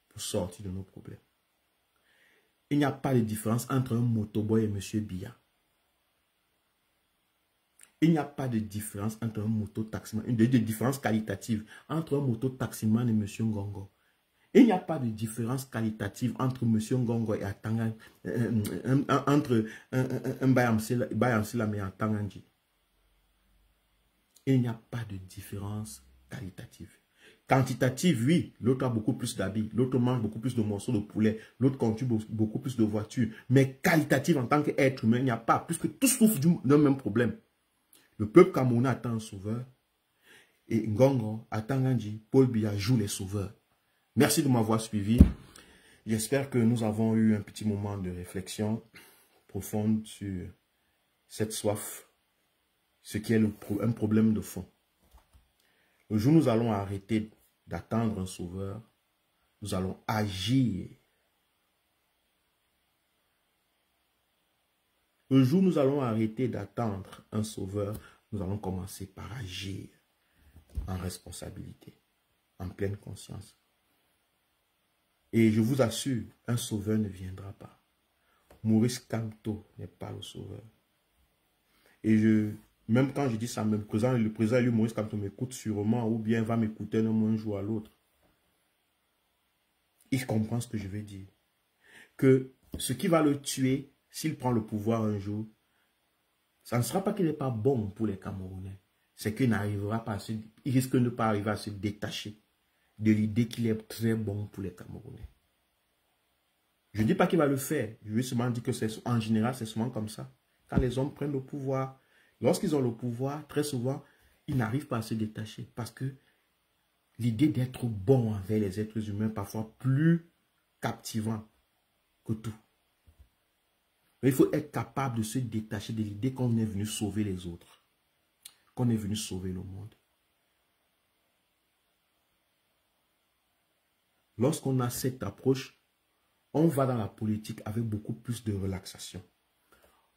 pour sortir de nos problèmes. Il n'y a pas de différence entre un motoboy et M. Biya. Il n'y a pas de différence entre un moto-taximan, une différence qualitative entre un moto-taximan et M. Ngongo. Il n'y a pas de différence qualitative entre M. Ngongo et Atangan, entre un Bayamsila et Atanganji. Il n'y a pas de différence qualitative. Quantitative, oui, l'autre a beaucoup plus d'habits, l'autre mange beaucoup plus de morceaux de poulet, l'autre conduit beaucoup plus de voitures. Mais qualitative en tant qu'être humain, il n'y a pas, puisque tous souffrent d'un même problème. Le peuple camerounais attend un sauveur. Et Ngongo, Atanganji, Paul Biya jouent les sauveurs. Merci de m'avoir suivi. J'espère que nous avons eu un petit moment de réflexion profonde sur cette soif, ce qui est un problème de fond. Le jour où nous allons arrêter d'attendre un sauveur, nous allons agir. Le jour où nous allons arrêter d'attendre un sauveur, nous allons commencer par agir en responsabilité, en pleine conscience. Et je vous assure, un sauveur ne viendra pas. Maurice Kamto n'est pas le sauveur. Et je Même quand je dis ça, même le président Eli Maurice, quand on m'écoute sûrement, ou bien va m'écouter un jour à l'autre, il comprend ce que je veux dire. Que ce qui va le tuer, s'il prend le pouvoir un jour, ça ne sera pas qu'il n'est pas bon pour les Camerounais. C'est qu'il n'arrivera pas il risque de ne pas arriver à se détacher de l'idée qu'il est très bon pour les Camerounais. Je ne dis pas qu'il va le faire. Je veux seulement dire que en général, c'est souvent comme ça. Quand les hommes prennent le pouvoir, lorsqu'ils ont le pouvoir, très souvent, ils n'arrivent pas à se détacher. Parce que l'idée d'être bon envers les êtres humains, parfois plus captivant que tout. Mais il faut être capable de se détacher de l'idée qu'on est venu sauver les autres. Qu'on est venu sauver le monde. Lorsqu'on a cette approche, on va dans la politique avec beaucoup plus de relaxation.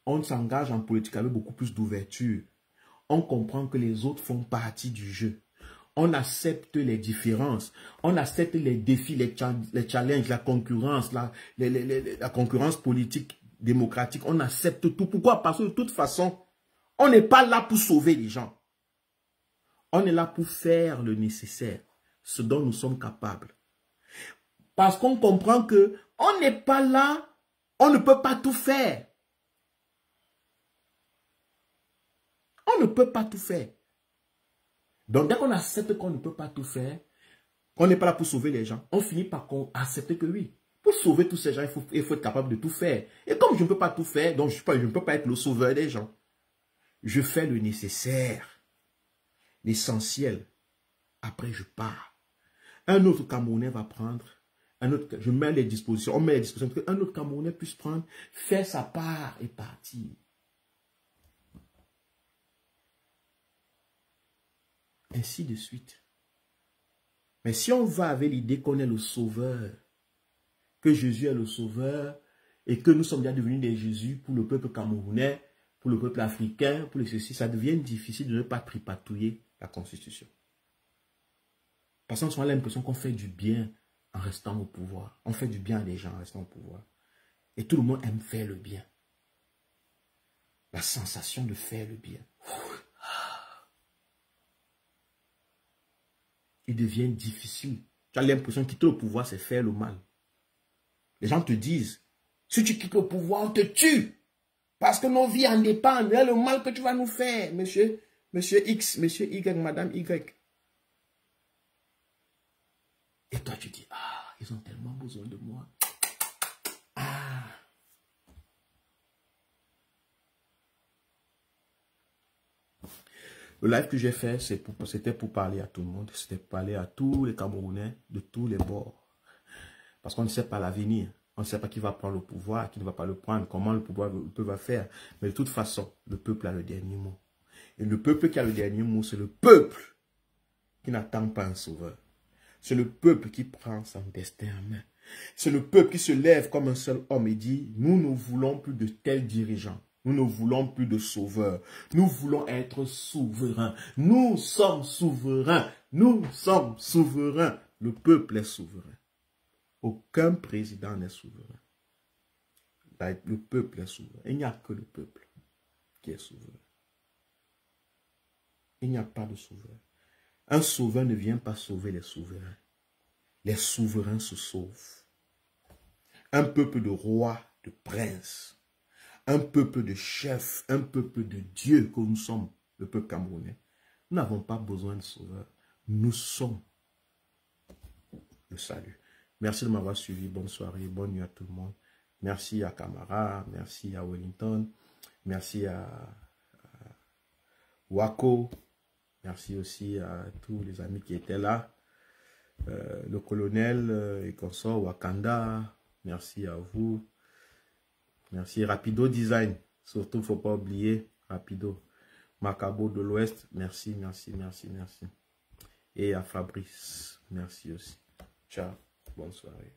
On s'engage en politique avec beaucoup plus d'ouverture. On comprend que les autres font partie du jeu. On accepte les différences. On accepte les défis, les challenges, la concurrence, la concurrence politique, démocratique. On accepte tout. Pourquoi? Parce que de toute façon, on n'est pas là pour sauver les gens. On est là pour faire le nécessaire, ce dont nous sommes capables. Parce qu'on comprend que on n'est pas là, on ne peut pas tout faire. On ne peut pas tout faire. Donc, dès qu'on accepte qu'on ne peut pas tout faire, qu'on n'est pas là pour sauver les gens, on finit par accepter que oui. Pour sauver tous ces gens, il faut être capable de tout faire. Et comme je ne peux pas tout faire, donc je ne peux pas être le sauveur des gens. Je fais le nécessaire, l'essentiel. Après, je pars. Un autre Camerounais va prendre, je mets les dispositions, on met les dispositions pour qu'un autre Camerounais puisse prendre, faire sa part et partir. Ainsi de suite. Mais si on va avec l'idée qu'on est le sauveur, que Jésus est le sauveur, et que nous sommes déjà devenus des Jésus pour le peuple camerounais, pour le peuple africain, pour les ceci, ça devient difficile de ne pas tripatouiller la Constitution. Parce qu'on a l'impression qu'on fait du bien en restant au pouvoir. On fait du bien à des gens en restant au pouvoir. Et tout le monde aime faire le bien. La sensation de faire le bien. Il devient difficile. Tu as l'impression que quitter le pouvoir, c'est faire le mal. Les gens te disent, si tu quittes le pouvoir, on te tue. Parce que nos vies en dépendent. Il y a le mal que tu vas nous faire, monsieur X, monsieur Y, madame Y. Et toi, tu dis, ah, ils ont tellement besoin de moi. Ah. Le live que j'ai fait, c'était pour parler à tout le monde. C'était pour parler à tous les Camerounais de tous les bords. Parce qu'on ne sait pas l'avenir. On ne sait pas qui va prendre le pouvoir, qui ne va pas le prendre, comment le peuple va faire. Mais de toute façon, le peuple a le dernier mot. Et le peuple qui a le dernier mot, c'est le peuple qui n'attend pas un sauveur. C'est le peuple qui prend son destin en main. C'est le peuple qui se lève comme un seul homme et dit, nous ne voulons plus de tels dirigeants. Nous ne voulons plus de sauveurs. Nous voulons être souverains. Nous sommes souverains. Nous sommes souverains. Le peuple est souverain. Aucun président n'est souverain. Le peuple est souverain. Il n'y a que le peuple qui est souverain. Il n'y a pas de sauveur. Un sauveur ne vient pas sauver les souverains. Les souverains se sauvent. Un peuple de rois, de princes, un peuple de chefs, un peuple de Dieu que nous sommes, le peuple camerounais. Nous n'avons pas besoin de sauveur. Nous sommes le salut. Merci de m'avoir suivi. Bonne soirée, bonne nuit à tout le monde. Merci à Camara, merci à Wellington, merci à Wako, merci aussi à tous les amis qui étaient là. Le colonel et consort Wakanda, merci à vous. Merci Rapido Design, surtout il ne faut pas oublier Rapido. Macabo de l'Ouest, merci, merci, merci, merci. Et à Fabrice, merci aussi. Ciao, bonne soirée.